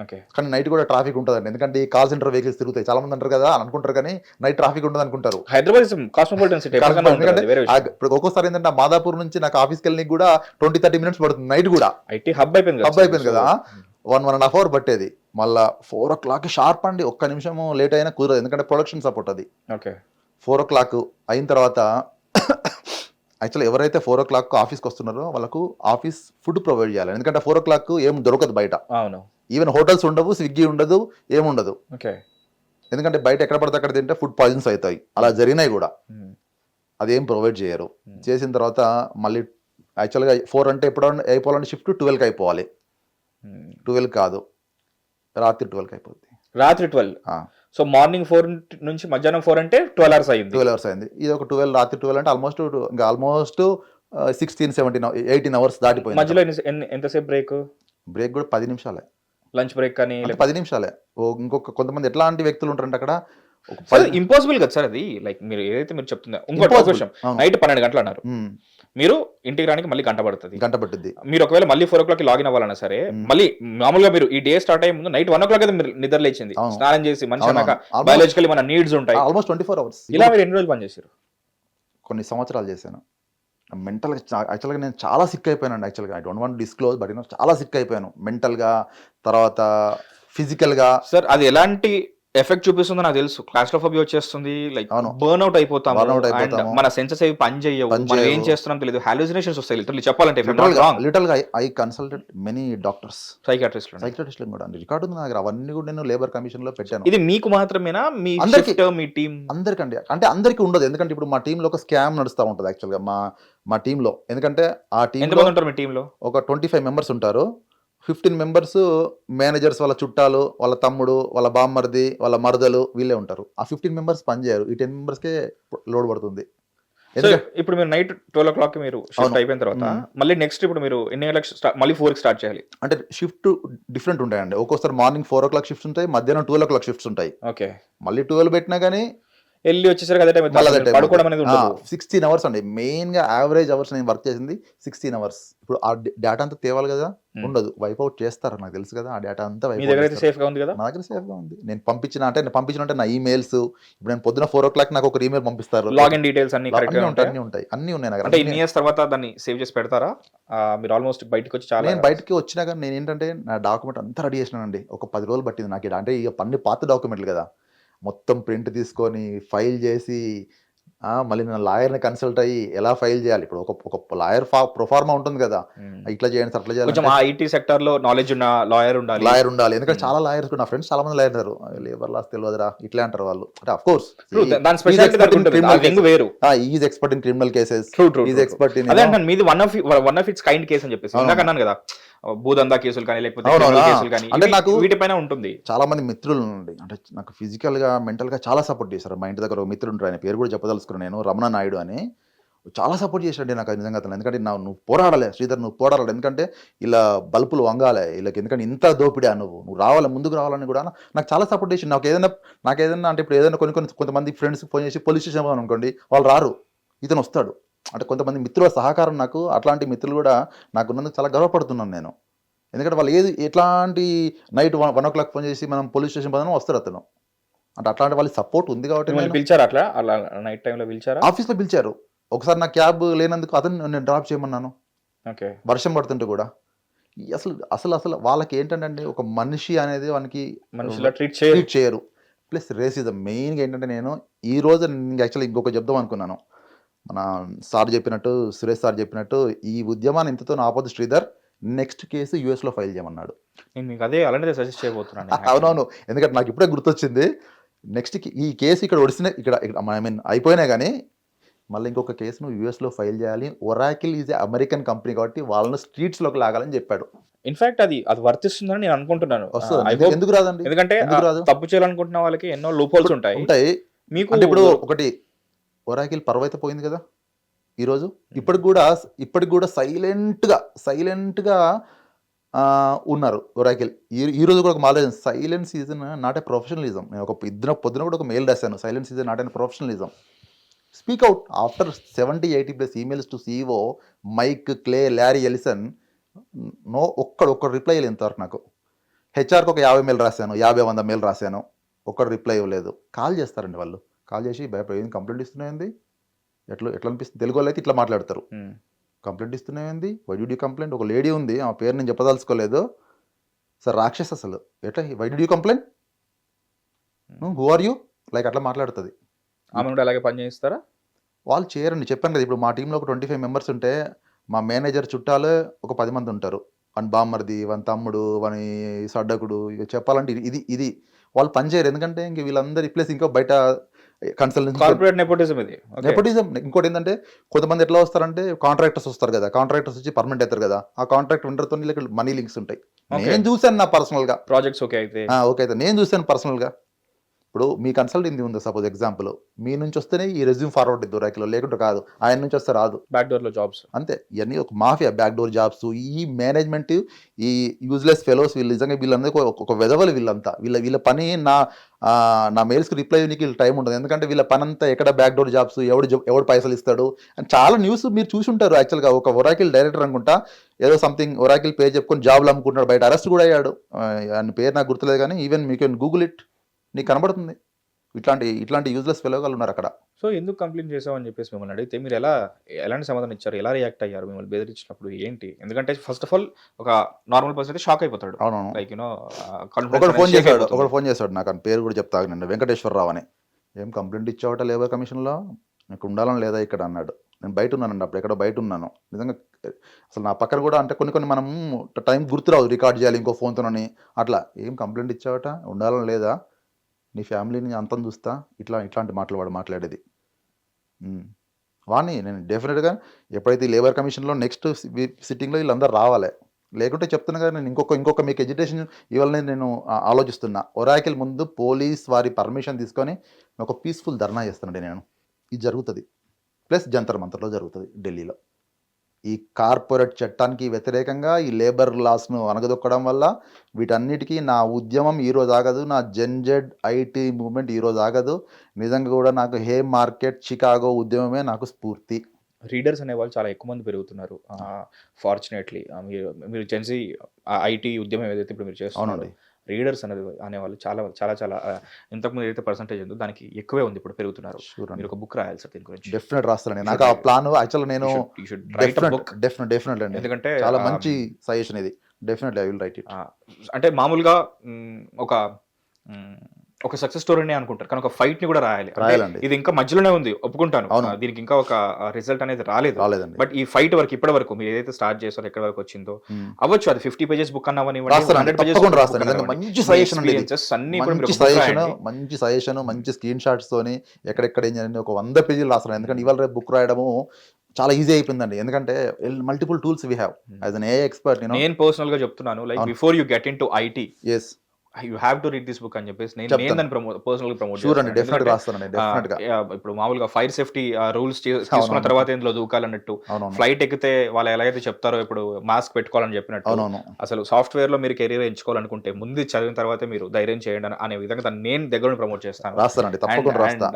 ఓకే. కానీ నైట్ కూడా ట్రాఫిక్ ఉంటుందండి. ఎందుకంటే ఈ కాల్ సెంటర్ వెహికల్స్ తిరుగుతాయి. చాలా మంది అంటారు కదా, అనుకుంటారు కానీ నైట్ ట్రాఫిక్ ఉంటుంది అనుకుంటారు. Hyderabad cosmopolitan city. ఇప్పుడు ఒక్కోసారి ఏంటంటే మాదాపూర్ నుంచి నాకు ఆఫీస్కి వెళ్ళి కూడా 20-30 minutes పడుతుంది. నైట్ కూడా ఐటీ హబ్ అయిపోయింది కదా. 1.5 hour పట్టేది. మళ్ళీ 4 o'clock షార్ప్ అండి. ఒక్క నిమిషం లేట్ అయినా కుదరదు, ఎందుకంటే ప్రొడక్షన్ సపోర్ట్ అది. ఓకే. 4 o'clock అయిన తర్వాత యాక్చువల్లీ ఎవరైతే 4 o'clock ఆఫీస్కి వస్తున్నారో వాళ్ళకు ఆఫీస్ ఫుడ్ ప్రొవైడ్ చేయాలి. ఎందుకంటే 4 o'clock ఏం దొరకదు బయట. అవును. ఈవెన్ హోటల్స్ ఉండవు, స్విగ్గీ ఉండదు, ఏముండదు. ఓకే. ఎందుకంటే బయట ఎక్కడ పడితే అక్కడ తింటే ఫుడ్ పాయిజన్స్ అవుతాయి. అలా జరిగినాయి కూడా. అదేం ప్రొవైడ్ చేయరు. చేసిన తర్వాత మళ్ళీ యాక్చువల్గా 4 అంటే ఎప్పుడు అయిపోవాలంటే షిఫ్ట్ 12కి అయిపోవాలి. 12 కాదు, రాత్రి 12కి అయిపోద్ది. రాత్రి 12. సో మార్నింగ్ 4 నుంచి మధ్యాహ్నం 4 అంటే 12 hours అయింది. 12 hours అయింది. ఇది ఒక 12, రాత్రి 12 అంటే ఆల్మోస్ట్ 16-17-18 hours దాటిపోయింది. మధ్యలో ఎంతసేపు బ్రేక్ కూడా 10 నిమిషాలే. లంచ్ బ్రేక్ కానీ 10 నిమిషాలే. ఇంకొక కొంతమంది ఎట్లాంటి వ్యక్తులు ఉంటారంటే అక్కడ ఇంపాసిబుల్ కదా సార్ అది. లైక్ మీరు ఏదైతే మీరు చెప్తున్నారు, ఇంకోటి విషయం, నైట్ 12 గంటలు అన్నారు, మీరు ఇంటికి రానికి మళ్ళీ గంట పడుతుంది. మీరు ఒకవేళ మళ్ళీ 4 o'clock లాగిన్ అవ్వాలన్నా సరే, మళ్ళీ మామూలుగా మీరు ఈ డే స్టార్ట్ అయ్యే ముందు నైట్ 1 o'clock అయితే మీరు నిద్ర లేచింది, స్నానం చేసి మనిషి అన్నాక బయాలజికల్లీ మన నీడ్స్ ఉంటాయి. Almost 24 hours. ఇలా మీరు ఎన్ని రోజులు పనిచేశారు? కొన్ని సంవత్సరాలు చేశాను. మెంటల్గా యాక్చువల్గా నేను చాలా సిక్ అయిపోయాను. యాక్చువల్గా I don't want disclose, but చాలా సిక్ అయిపోయాను మెంటల్గా, తర్వాత ఫిజికల్గా. సార్ అది ఎలాంటి ఎఫెక్ట్ చూపిస్తుందో నాకు తెలుసు. క్లాస్ట్రోఫోబియా వచ్చేస్తుంది, లైక్ బర్న్ అవుట్ అయిపోతాం, మన సెన్సెస్ అవి పని చేయవు, మనం ఏం చేస్తున్నాం తెలియదు, హాలుసినేషన్స్ వస్తాయి. లిటరల్లీ చెప్పాలంటే లిటరల్గా I consulted many doctors, psychiatrist కూడా రికార్డు ఉంది నా దగ్గర. అవన్నీ కూడా నేను లేబర్ కమిషన్ లో పెట్టాను. ఇది మీకు మాత్రమేనా? మీ టీం అందరికండి అంటే అందరికీ ఉండదు. ఎందుకంటే ఇప్పుడు మా టీంలో ఒక స్కామ్ నడుస్తూ ఉంటుంది యాక్చువల్గా మా టీంలో. ఎందుకంటే ఆ టీంలో ఉంటారు, మీ టీంలో ఒక 25 members ఉంటారు. 15 members మేనేజర్స్, వాళ్ళ చుట్టాలు, వాళ్ళ తమ్ముడు, వాళ్ళ బామ్మర్ది, వాళ్ళ మరదలు, వీళ్ళే ఉంటారు. ఆ 15 members పనిచేయరు. ఈ 10 members లోడ్ పడుతుంది. ఇప్పుడు మీరు నైట్ 12 o'clock మీరు షిఫ్ట్ అయిపోయిన తర్వాత మళ్ళీ నెక్స్ట్ ఇప్పుడు మీరు ఎన్ని గంటలకు మళ్ళీ 4కి స్టార్ట్ చేయాలి? అంటే షిఫ్ట్ డిఫరెంట్ ఉంటాయండి. ఒక్కోసారి మార్నింగ్ 4 o'clock షిఫ్ట్స్ ఉంటాయి, మధ్యాహ్నం 12 o'clock షిఫ్ట్స్ ఉంటాయి. ఓకే. మళ్ళీ 12 పెట్టినా కానీ వెళ్ళి వచ్చేసరికి అదే టైం పడుకోవడం అనేది ఉండదు. 16 hours అండి మెయిన్ గా. యావరేజ్ అవర్స్ నేను వర్క్ చేసింది 16 hours. ఇప్పుడు ఆ డేటా అంతా తేవాలి కదా, ఉండదు, వైప్ అవుట్ చేస్తారు నాకు తెలుసు కదా. ఆ డేటా అంతా మీ దగ్గర సేఫ్ గా ఉంది కదా? నా దగ్గర సేఫ్ గా ఉంది. నేను పంపించిన అంటే నా ఈమెయిల్స్, ఇప్పుడు నేను పొద్దున 4 o'clock నాకు ఒక ఈమెయిల్ పంపిస్తారు, లాగిన్ డీటెయిల్స్ అన్ని ఉంటాయి, అన్ని ఉన్నాయి నాకు. అంటే ఇన్ని ఇయర్స్ తర్వాత దాన్ని సేవ్ చేసి పెడతారా? మీరు ఆల్మోస్ట్ బయటకు వచ్చి చాలా నేను బయటకి వచ్చినా కానీ నేను ఏంటంటే నా డాక్యుమెంట్ అంతా రెడీ చేసినానండి. ఒక 10 రోజులు పట్టింది నాకు. అంటే ఇక పన్ని పాత డాక్యుమెంట్లు కదా, మొత్తం ప్రింట్ తీసుకొని ఫైల్ చేసి మళ్ళీ నేను లాయర్ని కన్సల్ట్ అయ్యి ఎలా ఫైల్ చేయాలి, ఇప్పుడు ఒక లాయర్ ప్రొఫార్మా ఉంటుంది కదా, ఇట్లా చేయండి సార్, అట్లా కొంచెం చేయాలి, ఆ ఐటీ సెక్టర్ లో నాలెడ్జ్ ఉన్న లాయర్ ఉండాలి. లాయర్ ఉండాలి. ఎందుకంటే చాలా లాయర్స్, నా ఫ్రెండ్స్ చాలా మంది లాయర్ ఉన్నారు, లేబర్ లాస్ తెలియదురా ఇట్లా అంటారు వాళ్ళు. అంటే అఫ్ కోర్స్ True, దాని స్పెషాలిటీ దానికి ఉంటుంది. ఆ wing వేరు. Is expert in criminal cases, True. Is expert in అదే అంటాను, మీది one of it's kind case అని చెప్పేసి ఇందాక అన్నాను కదా, భూదందా కేసులు కానీ లేకపోతే అవునవునా. criminal కేసులు కానీ అంటే నాకు వీటిపైన ఉంటుంది. చాలా మంది మిత్రులు ఉండి, అంటే నాకు ఫిజికల్ గా మెంటల్ గా చాలా సపోర్ట్ చేశారు. మా ఇంటి దగ్గర ఒక మిత్రుడు ఉంటారు, ఆయన పేరు కూడా చెప్పదలుచుకున్నాను నేను, రమణ నాయుడు అని. చాలా సపోర్ట్ చేశాడు నాకు నిజంగా అతను. ఎందుకంటే నువ్వు పోరాడాలి శ్రీధర్, నువ్వు పోరాడాలి, ఎందుకంటే ఇలా బల్పులు వంగాలి వీళ్ళకి, ఎందుకంటే ఇంత దోపిడా, నువ్వు రావాలి, ముందుకు రావాలని కూడా నాకు చాలా సపోర్ట్ చేసి, నాకు ఏదైనా అంటే ఇప్పుడు ఏదైనా కొంతమంది ఫ్రెండ్స్ ఫోన్ చేసి పోలీస్ స్టేషన్ పోదాం అనుకోండి, వాళ్ళు రారు, ఇతను వస్తాడు. అంటే కొంతమంది మిత్రుల సహకారం, నాకు అట్లాంటి మిత్రులు కూడా నాకు ఉన్నందుకు చాలా గర్వపడుతున్నాను నేను. ఎందుకంటే వాళ్ళు ఎట్లాంటి నైట్ 1 o'clock ఫోన్ చేసి మనం పోలీస్ స్టేషన్ పోదాం వస్తాడు అతను. అంటే అట్లాంటి వాళ్ళ సపోర్ట్ ఉంది కాబట్టి మిమ్మల్ని పిలిచారా అట్లా, అలా నైట్ టైంలో పిలిచారా? ఆఫీస్లో పిలిచారు. ఒకసారి నా క్యాబ్ లేనందుకు అతను నేను డ్రాప్ చేయమన్నాను, ఓకే, వర్షం పడుతుంటే కూడా. అసలు వాళ్ళకి ఏంటంటే ఒక మనిషి అనేది వానికి మనుషులా ట్రీట్ ట్రీట్ చేయరు. ప్లస్ రేసిజం మెయిన్గా ఏంటంటే, నేను ఈ రోజు యాక్చువల్లీ ఇంకొక చెప్దాం అనుకున్నాను. మన సార్ చెప్పినట్టు, సురేష్ సార్ చెప్పినట్టు, ఈ ఉద్యమాన్ని ఇంతతో ఆపొద్దు శ్రీధర్, నెక్స్ట్ కేసు యూఎస్లో ఫైల్ చేయమన్నాడు. నేను మీకు అదే అలాంటిదే సజెస్ట్ చేయబోతున్నాను. అవునవును, ఎందుకంటే నాకు ఇప్పుడే గుర్తొచ్చింది. నెక్స్ట్ ఈ కేసు ఇక్కడ ఒడిసినా, ఇక్కడ ఐ మీన్ అయిపోయినా కానీ మళ్ళీ ఇంకొక కేసు నువ్వు యూఎస్లో ఫైల్ చేయాలి. ఒరాకిల్ ఈజ్ అమెరికన్ కంపెనీ కాబట్టి వాళ్ళని స్ట్రీట్స్లోకి లాగాలని చెప్పాడు. ఇన్ఫాక్ట్ అది వస్తుందని నేను అనుకుంటున్నాను. ఎందుకు రాదండి? ఎందుకంటే తప్పు చేయాలనుకుంటున్న వాళ్ళకి ఎన్నో లూప్ హోల్స్ ఉంటాయి. మీకు అంటే ఇప్పుడు ఒకటి, ఒరాకిల్ పర్వైతే పోయింది కదా ఈరోజు, ఇప్పటికి కూడా సైలెంట్గా ఉన్నారు ఒరాకిల్. ఈ రోజు కూడా ఒక మాలేజం, silence is not a professionalism. నేను పొద్దున కూడా ఒక మెయిల్ రాశాను, silence is not a professionalism. Speak out. After 70-80+ emails to CEO Mike, Clay, Larry Ellison, ఒక్క రిప్లై ఇవ్వలేదు ఇంతవరకు నాకు. హెచ్ఆర్కి ఒక 50 మెయిల్ రాశాను, 50-100 మెయిల్ రాశాను, ఒక్కడు రిప్లై ఇవ్వలేదు. కాల్ చేస్తారండి వాళ్ళు, కాల్ చేసి భయపడి కంప్లైంట్ ఇస్తున్నాయింది, ఎట్లా అనిపిస్తుంది, తెలుగు వాళ్ళు అయితే ఇట్లా మాట్లాడతారు, కంప్లైంట్ ఇస్తున్నాయింది, వై డి యూ కంప్లైంట్. ఒక లేడీ ఉంది, ఆ పేరు నేను చెప్పదలుచుకోలేదు సార్, రాక్షస్ అసలు, ఎట్లా why do you complaint, who are you, like అట్లా మాట్లాడుతుంది. ఆమె కూడా అలాగే పని చేస్తారా? వాళ్ళు చేయరండి, చెప్పాను కదా. ఇప్పుడు మా టీంలో ఒక 25 మెంబర్స్ ఉంటే, మా మేనేజర్ చుట్టాలు ఒక 10 మంది ఉంటారు. వాని బామ్మర్ది, వాని తమ్ముడు, వాని సడ్డకుడు, ఇక చెప్పాలంటే ఇది వాళ్ళు పని చేయరు. ఎందుకంటే ఇంక వీళ్ళందరూ ప్లేస్ ఇంకా బయట కన్సల్టెన్సీ, కార్పొరేట్ నెపోటిజం ఇది. నెపోటిజం. ఇంకోటి ఏంటంటే, కొంతమంది ఎట్లా వస్తారంటే కాంట్రాక్టర్స్ వస్తారు కదా, కాంట్రాక్టర్స్ వచ్చి పర్మనెంట్ అవుతారు కదా, ఆ కాంట్రాక్ట్ వెండర్తో మనీ లింక్స్ ఉంటాయి. నేను చూశాను నా పర్సనల్గా ప్రాజెక్ట్స్. ఓకే అయితే నేను చూశాను పర్సనల్గా. ఇప్పుడు మీ కన్సల్టెన్సీ ఉంది సపోజ్ ఎగ్జాంపుల్, మీ నుంచి వస్తేనే ఈ రెజ్యూమ్ ఫార్వర్డ్ ఇద్దు రైకిలో, లేకుంటే కాదు, ఆయన నుంచి వస్తే రాదు. బ్యాక్ డోర్ లో జాబ్స్ అంతే. ఇవన్నీ ఒక మాఫియా, బ్యాక్ డోర్ జాబ్స్. ఈ మేనేజ్మెంట్, ఈ యూజ్లెస్ ఫెలోస్, వీళ్ళు నిజంగా వీళ్ళందరికీ ఒక వెదవలు వీళ్ళంతా. వీళ్ళ పని నా మెయిల్స్కి రిప్లై ఇవ్వడానికి వీళ్ళు టైం ఉండదు. ఎందుకంటే వీళ్ళ పని అంతా ఎక్కడ బ్యాక్ డోర్ జాబ్స్, ఎవడు పైసలు ఇస్తాడు అని చాలా న్యూస్ మీరు చూసి ఉంటారు. యాక్చువల్గా ఒక ఒరాకిల్ డైరెక్టర్ అనుకుంటా, ఏదో సంథింగ్ ఒరాకిల్ పేరు చెప్పుకొని జాబ్లు అమ్ముకుంటున్నాడు, బయట అరెస్ట్ కూడా అయ్యాడు. ఆయన పేరు నాకు గుర్తులేదు కానీ, ఈవెన్ మీకు కెన్ గూగుల్ ఇట్, నీకు కనబడుతుంది. ఇట్లాంటి యూజ్లెస్ ఫెలోగాలు ఉన్నారు అక్కడ. సో ఎందుకు కంప్లైంట్ చేసామని చెప్పేసి మిమ్మల్ని అడిగితే మీరు ఎలాంటి సమాధానం ఇచ్చారు, ఎలా రియాక్ట్ అయ్యారు, మిమ్మల్ని బెదిరించినప్పుడు ఏంటి? ఎందుకంటే ఫస్ట్ ఆఫ్ ఆల్ ఒక నార్మల్ పర్సన్ అయితే షాక్ అయిపోతాడు. అవునవును. లైక్ ఒకడు ఫోన్ చేశాడు నాకు, అని పేరు కూడా చెప్తా నిన్న, వెంకటేశ్వరరావు అని. ఏం కంప్లైంట్ ఇచ్చావట లేబర్ కమిషన్లో, నాకు ఉండాలని లేదా ఇక్కడ అన్నాడు. నేను బయట ఉన్నానండి, అప్పుడు ఎక్కడో బయట ఉన్నాను. నిజంగా అసలు నా పక్కన కూడా, అంటే కొన్ని మనం టైం గుర్తురావు, రికార్డ్ చేయాలి ఇంకో ఫోన్తోనని, అట్లా. ఏం కంప్లైంట్ ఇచ్చావట, ఉండాలని లేదా, నీ ఫ్యామిలీని అంతం చూస్తా, ఇట్లాంటి మాటలు వాడు మాట్లాడేది. వాడిని నేను డెఫినెట్గా ఎప్పుడైతే లేబర్ కమిషన్లో నెక్స్ట్ సిట్టింగ్లో వీళ్ళందరూ రావాలి. లేకుంటే చెప్తున్నా కదా, నేను ఇంకొక మీకు ఎడ్యుకేషన్ ఇవ్వాలని నేను ఆలోచిస్తున్నా. ఒరాకిల్ ముందు పోలీస్ వారి పర్మిషన్ తీసుకొని ఒక పీస్ఫుల్ ధర్నా చేస్తానండి నేను. ఇది జరుగుతుంది, ప్లస్ జంతర్ మంతర్లో జరుగుతుంది ఢిల్లీలో. ఈ కార్పొరేట్ చట్టానికి వ్యతిరేకంగా ఈ లేబర్ లాస్ను అనగదొక్కడం వల్ల వీటన్నిటికీ నా ఉద్యమం ఈరోజు ఆగదు, నా జెడ్ ఐటీ మూవ్మెంట్ ఈరోజు ఆగదు. నిజంగా కూడా నాకు హే మార్కెట్, చికాగో ఉద్యమమే నాకు స్ఫూర్తి. రీడర్స్ అనేవాళ్ళు చాలా ఎక్కువ మంది పెరుగుతున్నారు ఫార్చునేట్లీ. మీరు జెన్సీ ఐటీ ఉద్యమం ఏదైతే ఇప్పుడు మీరు చేస్తున్నారు, రీడర్స్ అనేవాళ్ళు చాలా చాలా చాలా ఇంతకుముందు ఏదైతే పర్సంటేజ్ ఉందో దానికి ఎక్కువే ఉంది, ఇప్పుడు పెరుగుతున్నారు. మీరు ఒక బుక్ రాయాలి సార్ దీని గురించి. డెఫినెట్ రాస్తాను, నాకు ఆ ప్లాన్ యాక్చువల్గా నేను డెఫినెట్ అండి, ఎందుకంటే చాలా మంచి సజెషన్ ఇది. Definitely I will write it. అంటే మామూలుగా ఒక ఒక సక్సెస్ స్టోరీనే అనుకుంటారు, కానీ ఒక ఫైట్ ని కూడా రాయాలి. అంటే రాయాలండి. ఇది ఇంకా మధ్యలోనే ఉంది, ఒప్పుకుంటాను. అవును. దీనికి ఇంకా ఒక రిజల్ట్ అనేది రాలేదండి. బట్ ఈ ఫైట్ వరకు ఇప్పటి వరకు మీరు ఏదైతే స్టార్ట్ చేస్తారో ఎక్కడి వరకు వచ్చిందో అవ్వచ్చు, అది 50 pages బుక్ అన్నవనివ్వండి, రాస్తానండి, 100 pages తప్పకుండా book రాస్తాను. నిజంగా అన్నవ్వండి. మంచి సజెషన్ అండి ఇది. Experiences అన్నీ కూడా మీరు మంచి ఒక book సజెషన్, రాయండి. మంచి సజెషన్, మంచి స్క్రీన్ షాట్స్ తోని ఎక్కడెక్కడ ఏం చేయాలి ఒక 100 పేజీలు రాస్తాను. ఎందుకంటే ఇవాళ రేపు బుక్ రాయడము చాలా ఈజీ అయిపోయిందండి. ఎందుకంటే multiple tools we have as an AI expert. నేను పర్సనల్ గా చెప్తున్నాను, like before you get in to IT yes you have to read this book అని చెప్పేసి నేను దాన్ని పర్సనల్ గా ప్రమోట్ షూర్ అండి, డెఫినెట్ రాస్తానండి, డెఫినెట్ గా. ఇప్పుడు మామూలుగా ఫైర్ సేఫ్టీ రూల్స్ తీసుకున్న తర్వాత ఇందులో దూకాలన్నట్టు, ఫ్లైట్ ఎక్కితే వాళ్ళు ఎలాగైతే చెప్తారో ఇప్పుడు మాస్క్ పెట్టుకోవాలని చెప్పినట్టు, అవునవును. అసలు సాఫ్ట్వేర్ లో మీరు కెరీర్ ఎంచుకోవాలనుకుంటే ముందు చదివిన తర్వాత మీరు ధైర్యం చేయండి అనే విధంగా దాన్ని నేను దగ్గర ప్రమోట్ చేస్తాను. రాస్తానండి, తప్పకుండా రాస్తా.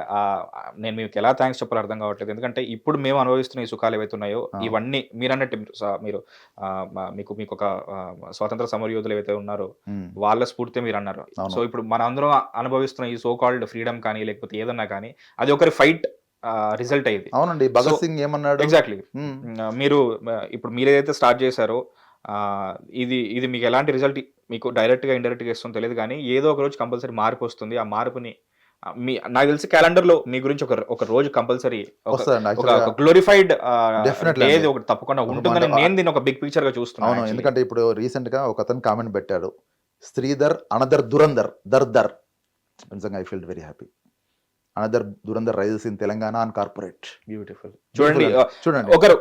నేను మీకు ఎలా థ్యాంక్స్ చెప్పాలో అర్థం కావట్లేదు, ఎందుకంటే ఇప్పుడు మేము అనుభవిస్తున్న ఈ సుఖాలు ఏవైతే ఉన్నాయో ఇవన్నీ మీరు అన్నట్టు మీరు మీకు ఒక స్వాతంత్ర సమరయోధులు ఏవైతే ఉన్నారో వాళ్ళ స్ఫూర్తి మీరు అన్నారు. సో ఇప్పుడు మన అందరం అనుభవిస్తున్న ఈ సో కాల్డ్ ఫ్రీడమ్ కానీ లేకపోతే ఏదన్నా కానీ అది ఒకరి ఫైట్ రిజల్ట్ అయ్యింది. అవునండి, భగత్ సింగ్ ఏమన్నాడు ఎగ్జాక్ట్లీ. మీరు ఇప్పుడు మీరు ఏదైతే స్టార్ట్ చేశారో ఇది మీకు ఎలాంటి రిజల్ట్ మీకు డైరెక్ట్ గా ఇండైరెక్ట్ గా ఇస్తుందో తెలియదు, కానీ ఏదో ఒక రోజు కంపల్సరీ మార్పు వస్తుంది. ఆ మార్పుని నాకు తెలిసి క్యాలెండర్ లో మీ గురించి ఒక రోజు కంపల్సరీ ఒక గ్లోరిఫైడ్ ఏది ఒకటి తప్పకుండా ఉంటుందని నేను దీన్ని ఒక బిగ్ పిక్చర్ గా చూస్తున్నాను. అవును, ఎందుకంటే ఇప్పుడు రీసెంట్ గా ఒక అతను కామెంట్ పెట్టాడు, శ్రీధర్ అనదర్ దురందర్ దర్. నిజంగా I feel very happy. Another Dhurandhar rises in Telangana and corporate. Beautiful. చూడండి ఒకరు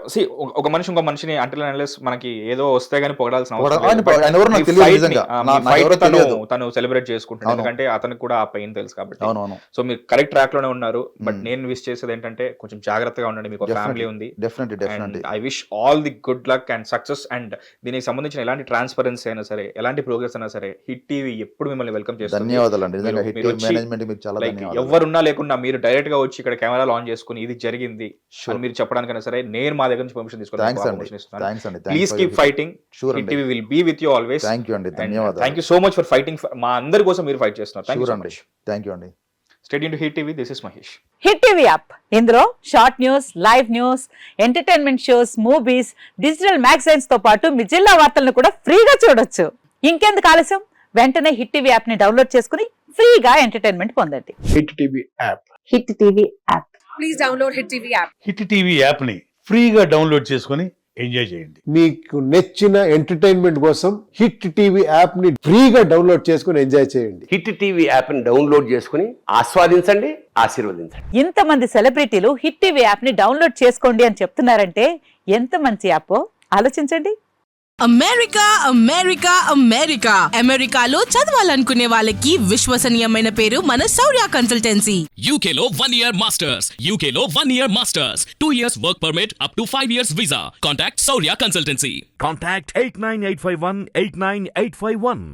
ఒక మనిషి ఇంకో మనిషిని అంటే మనకి ఏదో వస్తే గానీ పొగడాల్సిన తను సెలబ్రేట్ చేసుకుంటాడు, ఎందుకంటే అతనికి కూడా ఆ పెయిన్ తెలుసు కాబట్టి. సో మీరు కరెక్ట్ ట్రాక్ లోనే ఉన్నారు. బట్ నేను విష్ చేసేది ఏంటంటే కొంచెం జాగ్రత్తగా ఉండండి, మీకు ఫ్యామిలీ ఉంది. I wish all the good luck and success. And దీనికి సంబంధించిన ఎలాంటి ట్రాన్స్పరెన్సీ అయినా సరే, ఎలాంటి ప్రోగ్రెస్ అయినా సరే, హిట్ టీవీ ఎప్పుడు మిమ్మల్ని వెల్కమ్ చేస్తుంది. ఎవరున్నా లేకుండా మీరు డైరెక్ట్ గా వచ్చి ఇక్కడ కెమెరా ఆన్ చేసుకుని ఇది జరిగింది మీరు చెప్పడానికైనా సరే నేను మా దగ్గర నుంచి పర్మిషన్ తీసుకున్నాను. Please keep fighting. Hit TV will be with you always. Thank you so much for fighting. మా అందరి కోసం మీరు ఫైట్ చేస్తున్నారు. థ్యాంక్ యూ అండి. Stay tuned to Hit TV. This is Mahesh. Hit TV app, ఇందులో short news, live news, entertainment shows, movies, digital magazines తో పాటు మీ జిల్లా వార్తలను కూడా ఫ్రీగా చూడొచ్చు. ఇంకెందుకు ఆలస్యం, వెంటనే హిట్ టీవీ యాప్ ని డౌన్లోడ్ చేసుకుని ఫ్రీగా ఎంటర్టైన్మెంట్ పొందండి. Hit TV app. Hit TV app. Please download hit TV app. Hit TV app ని ఫ్రీగా డౌన్లోడ్ చేసుకొని ఎంజాయ్ చేయండి. మీకు నచ్చిన ఎంటర్టైన్మెంట్ కోసం హిట్ టీవీ యాప్ ని ఫ్రీగా డౌన్లోడ్ చేసుకొని ఎంజాయ్ చేయండి. హిట్ టీవీ యాప్ ని డౌన్లోడ్ చేసుకుని ఆస్వాదించండి, ఆశీర్వదించండి. ఇంతమంది సెలబ్రిటీలు హిట్ టీవీ యాప్ ని డౌన్లోడ్ చేసుకోండి అని చెప్తున్నారంటే ఎంత మంచి యాప్ ఆలోచించండి. అమెరికా అమెరికా అమెరికా అమెరికాలో చదవాలనుకునే వాళ్ళకి విశ్వసనీయమైన పేరు మన శౌర్య కన్సల్టెన్సీ. UK లో 1 year masters. UK లో 1 year masters. 2 years work permit up to 5 years visa. Contact Saurya Consultancy. Contact 89851 89851.